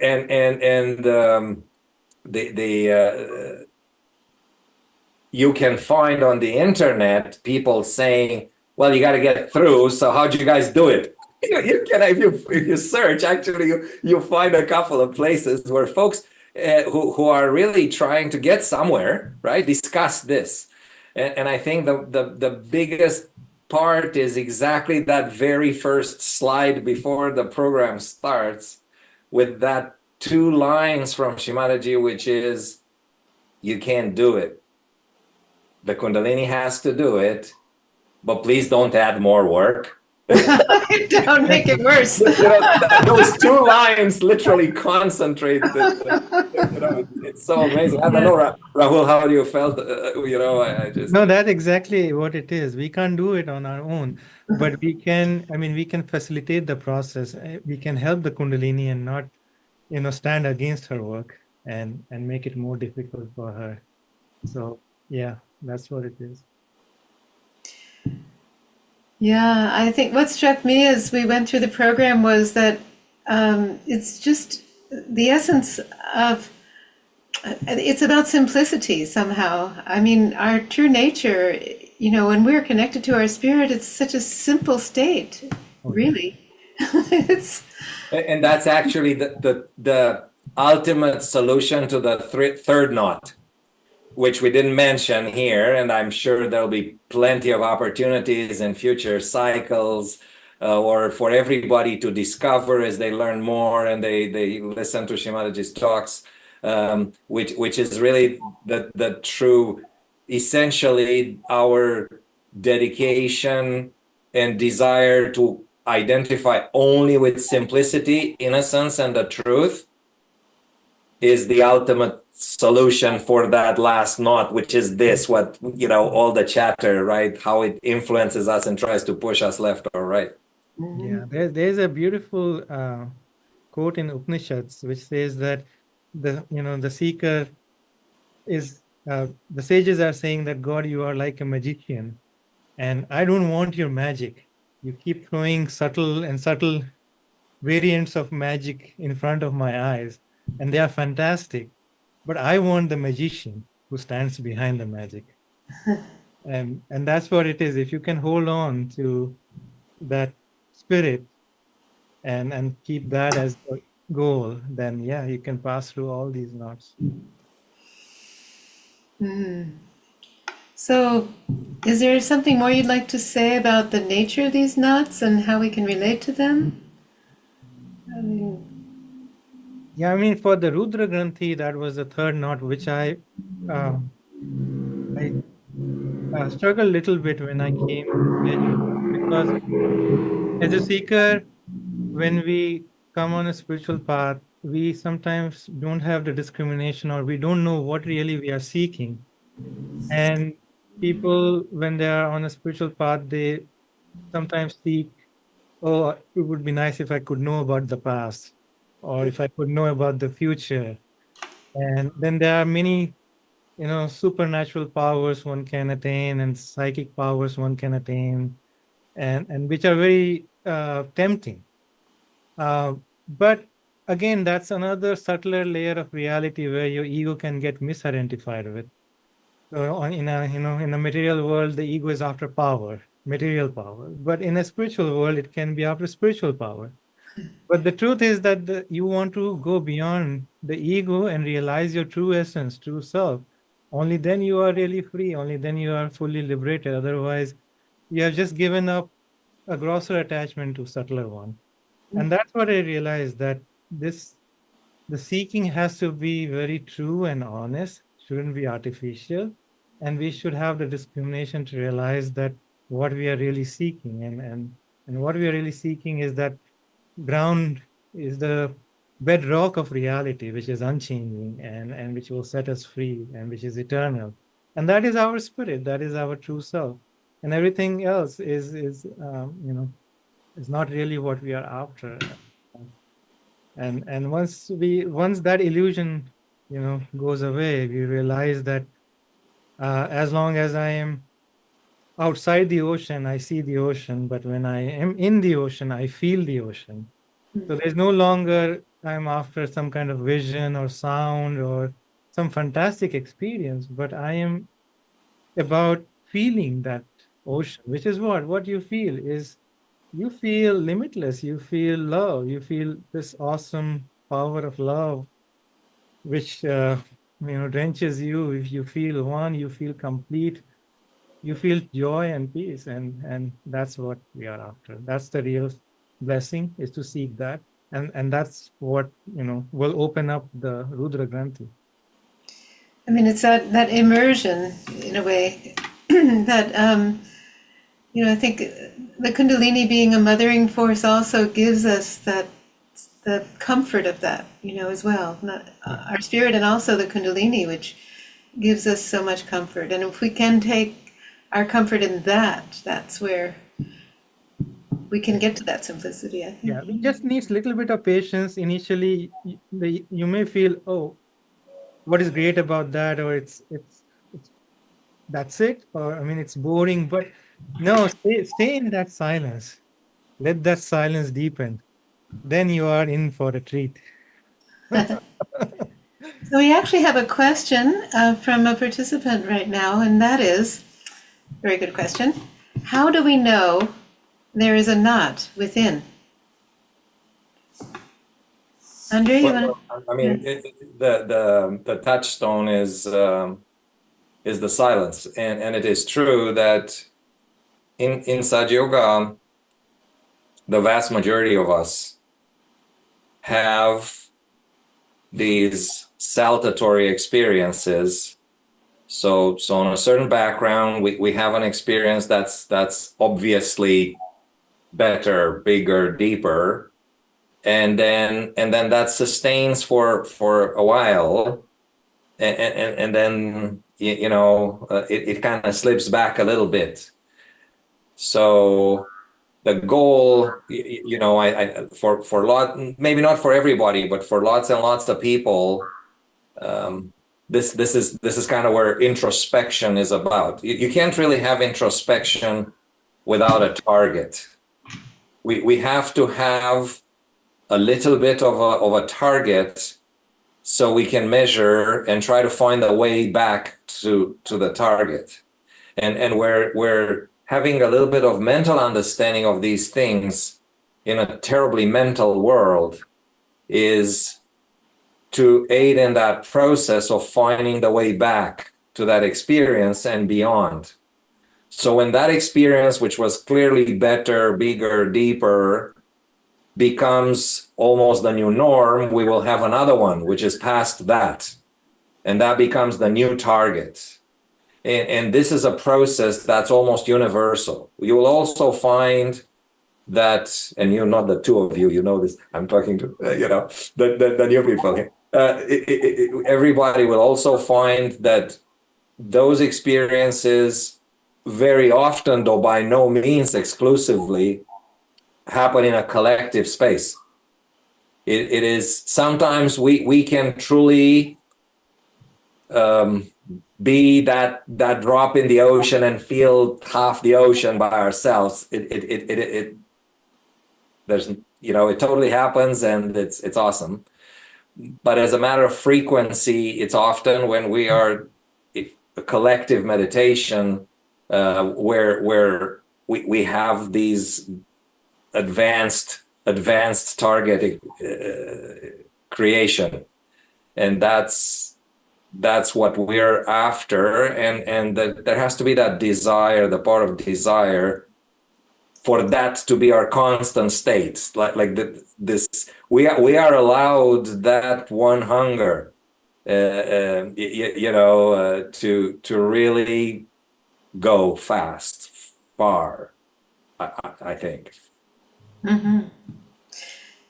And you can find on the internet people saying, well, you got to get through, so how'd you guys do it? You can, if you search, actually, you find a couple of places where folks who are really trying to get somewhere, right, discuss this. And I think the biggest part is exactly that very first slide before the program starts, with that two lines from Shri Mataji, which is, you can't do it. The Kundalini has to do it, but please don't add more work. Don't make it worse. Those two lines literally concentrate. It's so amazing. I don't know, Rahul, how you felt. I just. No, that's exactly what it is. We can't do it on our own, but we can, I mean, we can facilitate the process. We can help the Kundalini and not, stand against her work and make it more difficult for her. So yeah, that's what it is. Yeah, I think what struck me as we went through the program was that it's just the essence of, it's about simplicity somehow. I mean, our true nature, when we're connected to our spirit, it's such a simple state, really. And that's actually the ultimate solution to the third knot, which we didn't mention here, and I'm sure there'll be plenty of opportunities in future cycles, or for everybody to discover as they learn more and they listen to Shri Mataji's talks, which is really the true, essentially our dedication and desire to identify only with simplicity, innocence, and the truth is the ultimate solution for that last knot, which is this, what, all the chatter, right? How it influences us and tries to push us left or right. Yeah, there's a beautiful quote in Upanishads which says that the seeker is, the sages are saying that, God, you are like a magician, and I don't want your magic. You keep throwing subtle variants of magic in front of my eyes, and they are fantastic. But I want the magician who stands behind the magic. And that's what it is. If you can hold on to that spirit and keep that as a goal, then yeah, you can pass through all these knots. So, is there something more you'd like to say about the nature of these knots and how we can relate to them? Yeah, I mean, for the Rudra Granthi, that was the third knot, which I struggled a little bit when I came here, because as a seeker, when we come on a spiritual path, we sometimes don't have the discrimination, or we don't know what really we are seeking. And people, when they are on a spiritual path, they sometimes seek, oh, it would be nice if I could know about the past, or if I could know about the future. And then there are many, supernatural powers one can attain, and psychic powers one can attain, and which are very tempting. But again, that's another subtler layer of reality where your ego can get misidentified with. So in a material world, the ego is after power, material power. But in a spiritual world, it can be after spiritual power. But the truth is that you want to go beyond the ego and realize your true essence, true self. Only then you are really free. Only then you are fully liberated. Otherwise, you have just given up a grosser attachment to subtler one. And that's what I realized, that the seeking has to be very true and honest, shouldn't be artificial. And we should have the discrimination to realize that what we are really seeking. And what we are really seeking is that ground, is the bedrock of reality, which is unchanging and which will set us free and which is eternal. And that is our spirit, that is our true self. And everything else is not really what we are after. And once that illusion, goes away, we realize that as long as I am outside the ocean, I see the ocean, but when I am in the ocean, I feel the ocean. So there's no longer I'm after some kind of vision or sound or some fantastic experience, but I am about feeling that ocean, which is what you feel is you feel limitless, you feel love, you feel this awesome power of love, which drenches you. If you feel one, you feel complete, you feel joy and peace, and that's what we are after. That's the real blessing, is to seek that, and that's what will open up the Rudra Granthi. I mean, it's that immersion in a way that, I think the Kundalini being a mothering force also gives us the comfort of that, as well. Not, our spirit and also the Kundalini, which gives us so much comfort. And if we can take our comfort in that, that's where we can get to that simplicity, I think. Yeah, it just needs a little bit of patience. Initially, you may feel, oh, what is great about that, or it's that's it, or I mean, it's boring. But no, stay in that silence. Let that silence deepen. Then you are in for a treat. So we actually have a question from a participant right now, and that is, very good question. How do we know there is a knot within? Andrei, you want to? I mean, the touchstone is the silence, and it is true that in Sahaja Yoga, the vast majority of us have these saltatory experiences. So on a certain background, we have an experience that's obviously better, bigger, deeper, and then that sustains for a while, and then it kind of slips back a little bit. So the goal, for maybe not for everybody, but for lots and lots of people, this is kind of where introspection is about. You can't really have introspection without a target. We have to have a little bit of a target so we can measure and try to find a way back to the target. And we're having a little bit of mental understanding of these things in a terribly mental world is to aid in that process of finding the way back to that experience and beyond. So when that experience, which was clearly better, bigger, deeper, becomes almost the new norm, we will have another one, which is past that. And that becomes the new target. And this is a process that's almost universal. You will also find that, and you're not the two of you, you know this, I'm talking to, the new people here. Everybody will also find that those experiences very often, though by no means exclusively, happen in a collective space. It is sometimes we can truly be that drop in the ocean and feel half the ocean by ourselves. It totally happens, and it's awesome. But as a matter of frequency, it's often when we are a collective meditation where we have these advanced target creation, and that's what we're after, and there has to be that desire, the part of desire, for that to be our constant state. We are allowed that one hunger, to really go far. I think. Mm-hmm.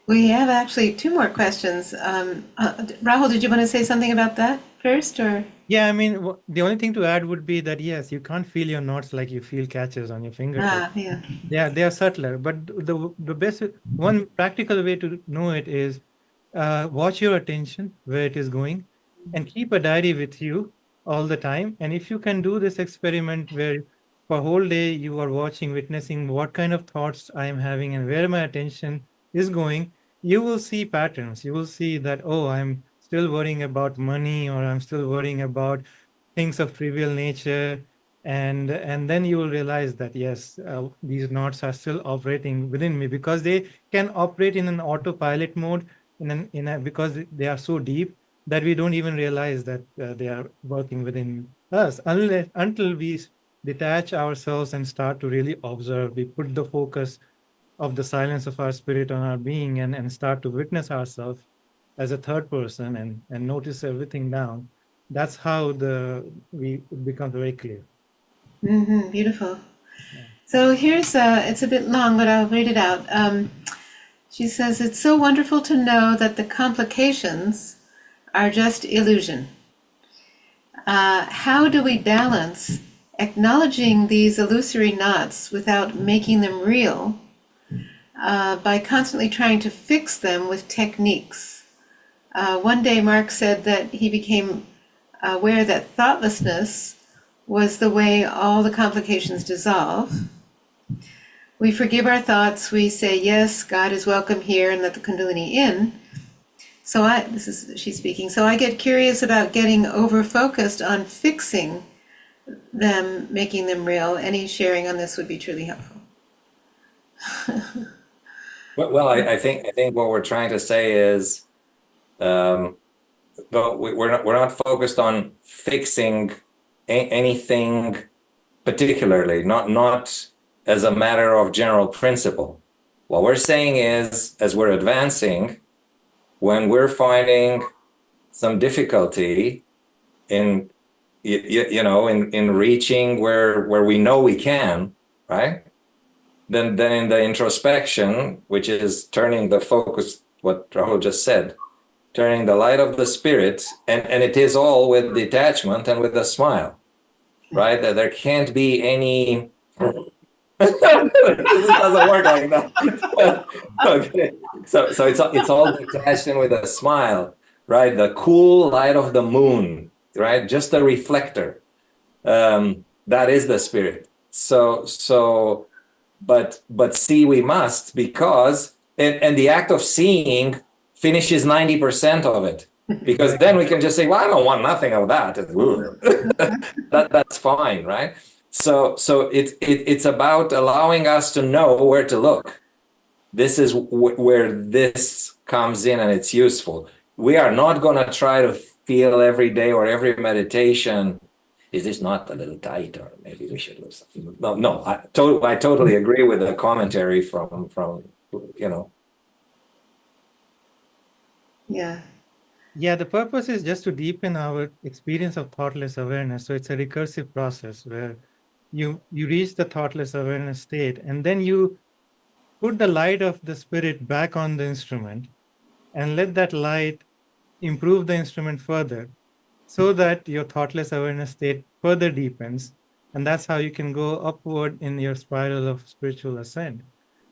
We have actually two more questions. Rahul, did you want to say something about that first, or? Yeah, I mean, the only thing to add would be that, yes, you can't feel your knots like you feel catches on your fingertips. Yeah. Yeah, they are subtler, but the best one practical way to know it is watch your attention where it is going, and keep a diary with you all the time. And if you can do this experiment where for a whole day you are watching, witnessing what kind of thoughts I am having and where my attention is going, you will see patterns. You will see that, oh, I'm still worrying about money, or I'm still worrying about things of trivial nature. And then you will realize that yes, these knots are still operating within me, because they can operate in an autopilot mode because they are so deep that we don't even realize that they are working within us until we detach ourselves and start to really observe. We put the focus of the silence of our spirit on our being, and start to witness ourselves as a third person, and notice everything down. That's how it becomes very clear. Beautiful. So here's, it's a bit long, but I'll read it out. She says, it's so wonderful to know that the complications are just illusion. How do we balance acknowledging these illusory knots without making them real by constantly trying to fix them with techniques? One day Mark said that he became aware that thoughtlessness was the way all the complications dissolve. We forgive our thoughts, we say, yes, God is welcome here, and let the Kundalini in. So she's speaking, so I get curious about getting over-focused on fixing them, making them real. Any sharing on this would be truly helpful. Well, I think what we're trying to say is, but we're not focused on fixing anything particularly, not as a matter of general principle. What we're saying is, as we're advancing, when we're finding some difficulty in in reaching where we know we can, right? Then in the introspection, which is turning the focus, what Rahul just said, turning the light of the spirit, and it is all with detachment and with a smile, right? That there can't be any this doesn't work like that. Okay. So it's all detached and with a smile, right? The cool light of the moon, right? Just a reflector. That is the spirit. But see we must, because and the act of seeing finishes 90% of it. Because then we can just say, well, I don't want nothing of that. That's fine, right? So it's about allowing us to know where to look. This is where this comes in, and it's useful. We are not going to try to feel every day or every meditation, is this not a little tight, or maybe we should do something. No, I totally agree with the commentary from Yeah. Yeah, the purpose is just to deepen our experience of thoughtless awareness. So it's a recursive process where you reach the thoughtless awareness state, and then you put the light of the spirit back on the instrument and let that light improve the instrument further, so that your thoughtless awareness state further deepens. And that's how you can go upward in your spiral of spiritual ascent.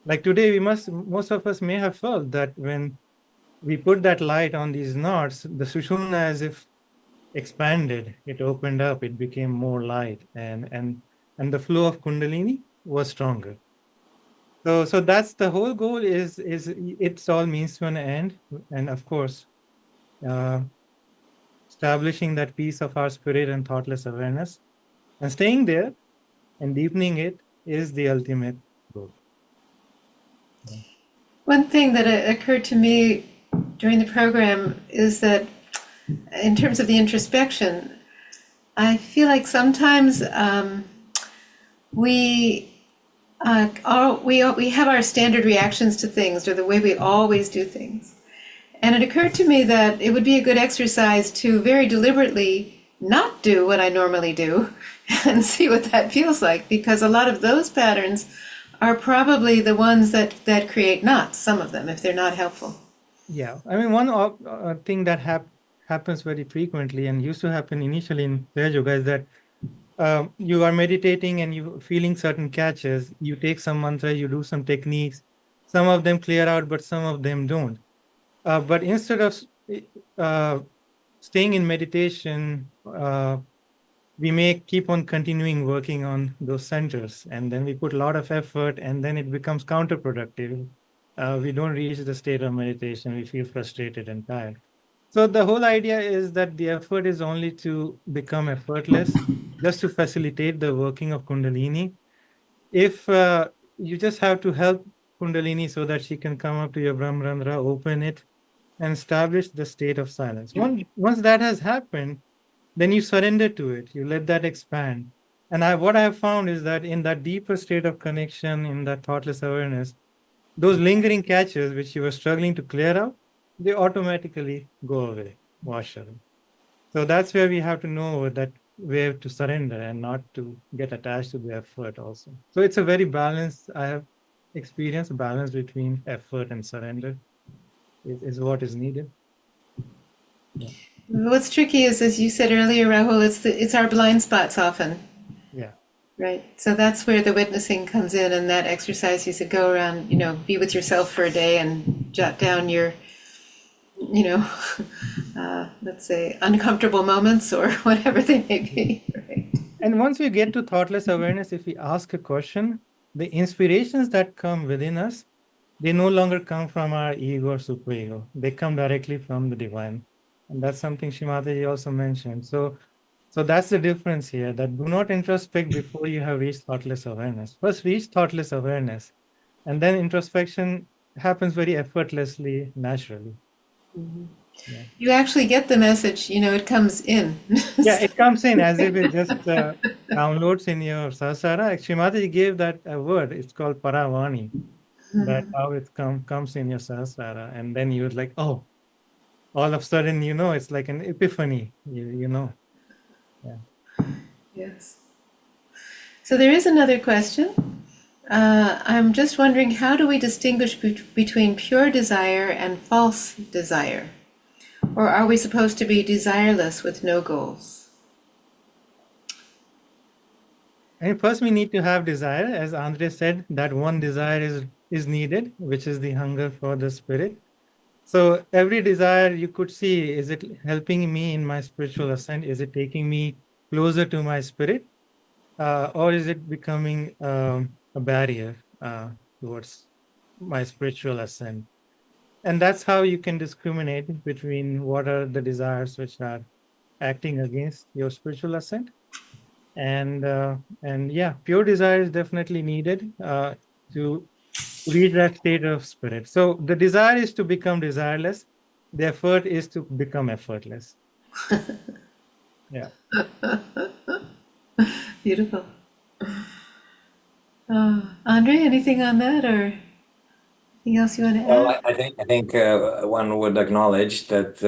Like today, most of us may have felt that when we put that light on these knots, the Sushumna as if expanded, it opened up, it became more light, and the flow of Kundalini was stronger. So that's the whole goal. Is it's all means to an end, and of course, establishing that peace of our spirit and thoughtless awareness, and staying there and deepening it is the ultimate goal. One thing that occurred to me during the program is that in terms of the introspection, I feel like sometimes we have our standard reactions to things, or the way we always do things. And it occurred to me that it would be a good exercise to very deliberately not do what I normally do and see what that feels like, because a lot of those patterns are probably the ones that create knots, some of them, if they're not helpful. Yeah, I mean, one thing that happens very frequently and used to happen initially in Sahaja Yoga is that you are meditating and you feeling certain catches. You take some mantra, you do some techniques. Some of them clear out, but some of them don't. But instead of staying in meditation, we may keep on continuing working on those centers, and then we put a lot of effort, and then it becomes counterproductive. We don't reach the state of meditation. We feel frustrated and tired. So the whole idea is that the effort is only to become effortless, just to facilitate the working of Kundalini. If you just have to help Kundalini so that she can come up to your Brahmarandra, open it, and establish the state of silence. Once that has happened, then you surrender to it. You let that expand. And what I have found is that in that deeper state of connection, in that thoughtless awareness, those lingering catches which you were struggling to clear out, they automatically go away, wash away. So that's where we have to know that we have to surrender and not to get attached to the effort also. So it's a very balanced, I have experienced a balance between effort and surrender is what is needed. Yeah. What's tricky is, as you said earlier, Rahul, it's our blind spots often, Yeah. right? So that's where the witnessing comes in, and that exercise you said, go around, be with yourself for a day and jot down your, let's say, uncomfortable moments or whatever they may be, right? And once we get to thoughtless awareness, if we ask a question, the inspirations that come within us, they no longer come from our ego or superego. They come directly from the divine. And that's something Shri Mataji also mentioned. So that's the difference here, that do not introspect before you have reached thoughtless awareness. First reach thoughtless awareness, and then introspection happens very effortlessly, naturally. Yeah. You actually get the message, it comes in. Yeah, it comes in as if it just downloads in your sahasrara. Shri Mataji gave that a word. It's called paravani. That how it comes in your sahasrara, and then you're like, oh, all of a sudden, it's like an epiphany. You know. Yeah. Yes. So there is another question. I'm just wondering, how do we distinguish between pure desire and false desire? Or are we supposed to be desireless with no goals? And first, we need to have desire. As Andrei said, that one desire is needed, which is the hunger for the spirit. So every desire you could see, is it helping me in my spiritual ascent? Is it taking me closer to my spirit? Or is it becoming a barrier towards my spiritual ascent? And that's how you can discriminate between what are the desires which are acting against your spiritual ascent. And yeah, pure desire is definitely needed to reach that state of spirit. So the desire is to become desireless. The effort is to become effortless. Yeah. Beautiful. Andrei, anything on that, or anything else you want to add? Well, I think one would acknowledge that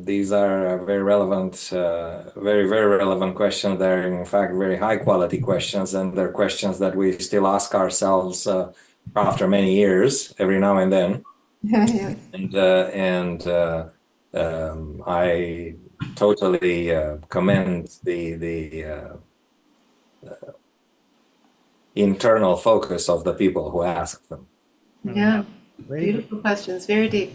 these are very relevant, very relevant questions. They're in fact very high quality questions, and they're questions that we still ask ourselves after many years, every now and then. Yeah. And I totally commend the internal focus of the people who ask them. Yeah. Very Beautiful questions, very deep.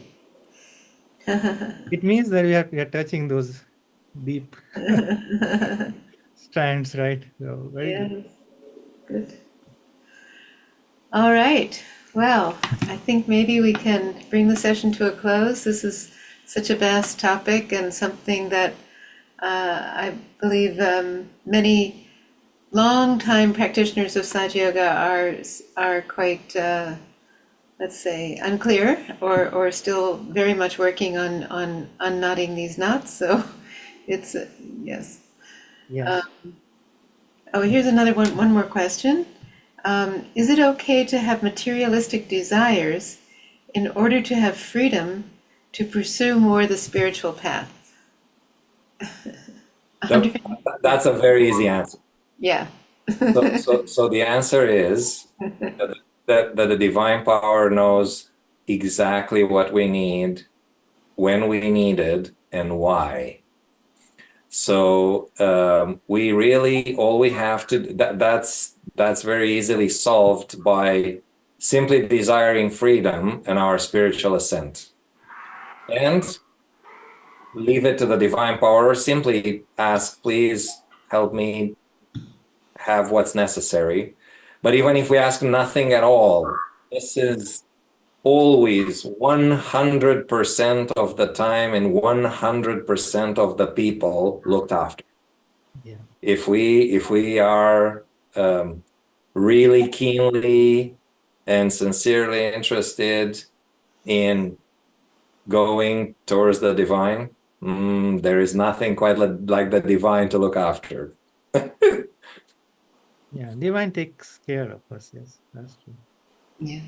It means that we are touching those deep strands, right? So very good. Yes. Good. All right. Well, I think maybe we can bring the session to a close. This is such a vast topic and something that I believe many long-time practitioners of Sahaja Yoga are quite, let's say, unclear or still very much working on unknotting these knots. So it's, yes. Yes. Oh, here's another one more question. Is it okay to have materialistic desires in order to have freedom to pursue more the spiritual path? That's a very easy answer. Yeah. So the answer is that the divine power knows exactly what we need, when we need it, and why. So we really, all we have to, that's very easily solved by simply desiring freedom and our spiritual ascent. And leave it to the divine power. Simply ask, please help me have what's necessary. But even if we ask nothing at all, this is always 100% of the time and 100% of the people looked after. Yeah. if we are really keenly and sincerely interested in going towards the divine, there is nothing quite like the divine to look after. Yeah, divine takes care of us. Yes, that's true. Yeah.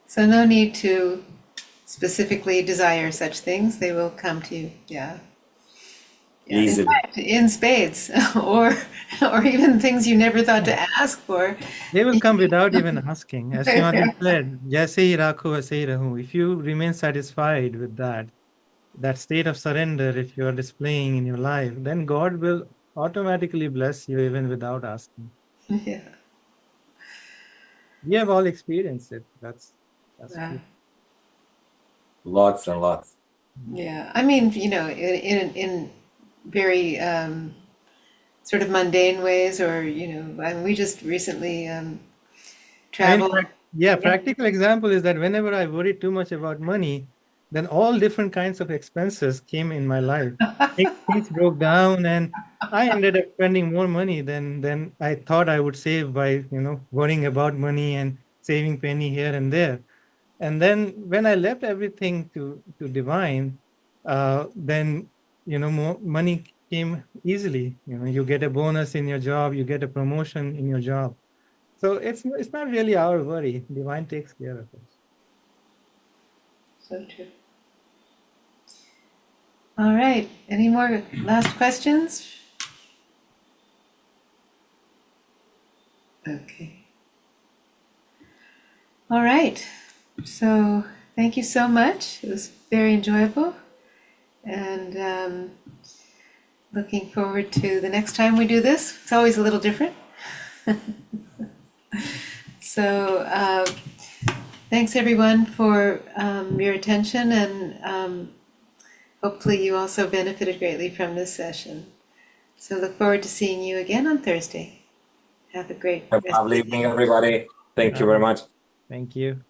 So no need to specifically desire such things. They will come to you. Yeah. Yeah. In Easily. fact, in spades, or even things you never thought to ask for. They will come without even asking. As Shri Mataji said, "Jaise hi rakho, waise hi rahu." If you remain satisfied with that state of surrender, if you are displaying in your life, then God will automatically bless you even without asking. Yeah. We have all experienced it. That's Wow. true. Lots and lots. Yeah. I mean, in very sort of mundane ways, or and we just recently traveled. Practical example is that whenever I worried too much about money, then all different kinds of expenses came in my life. Things broke down, and I ended up spending more money than I thought I would save by worrying about money and saving penny here and there. And then when I left everything to divine, then more money came easily. You get a bonus in your job, you get a promotion in your job. So it's not really our worry. Divine takes care of us. So true. All right. Any more last questions? Okay. All right. So thank you so much. It was very enjoyable. And looking forward to the next time we do this. It's always a little different. So thanks everyone for your attention, and hopefully you also benefited greatly from this session. So look forward to seeing you again on Thursday. Have a great Have a rest of lovely the day. evening, everybody. Thank you very much. Thank you.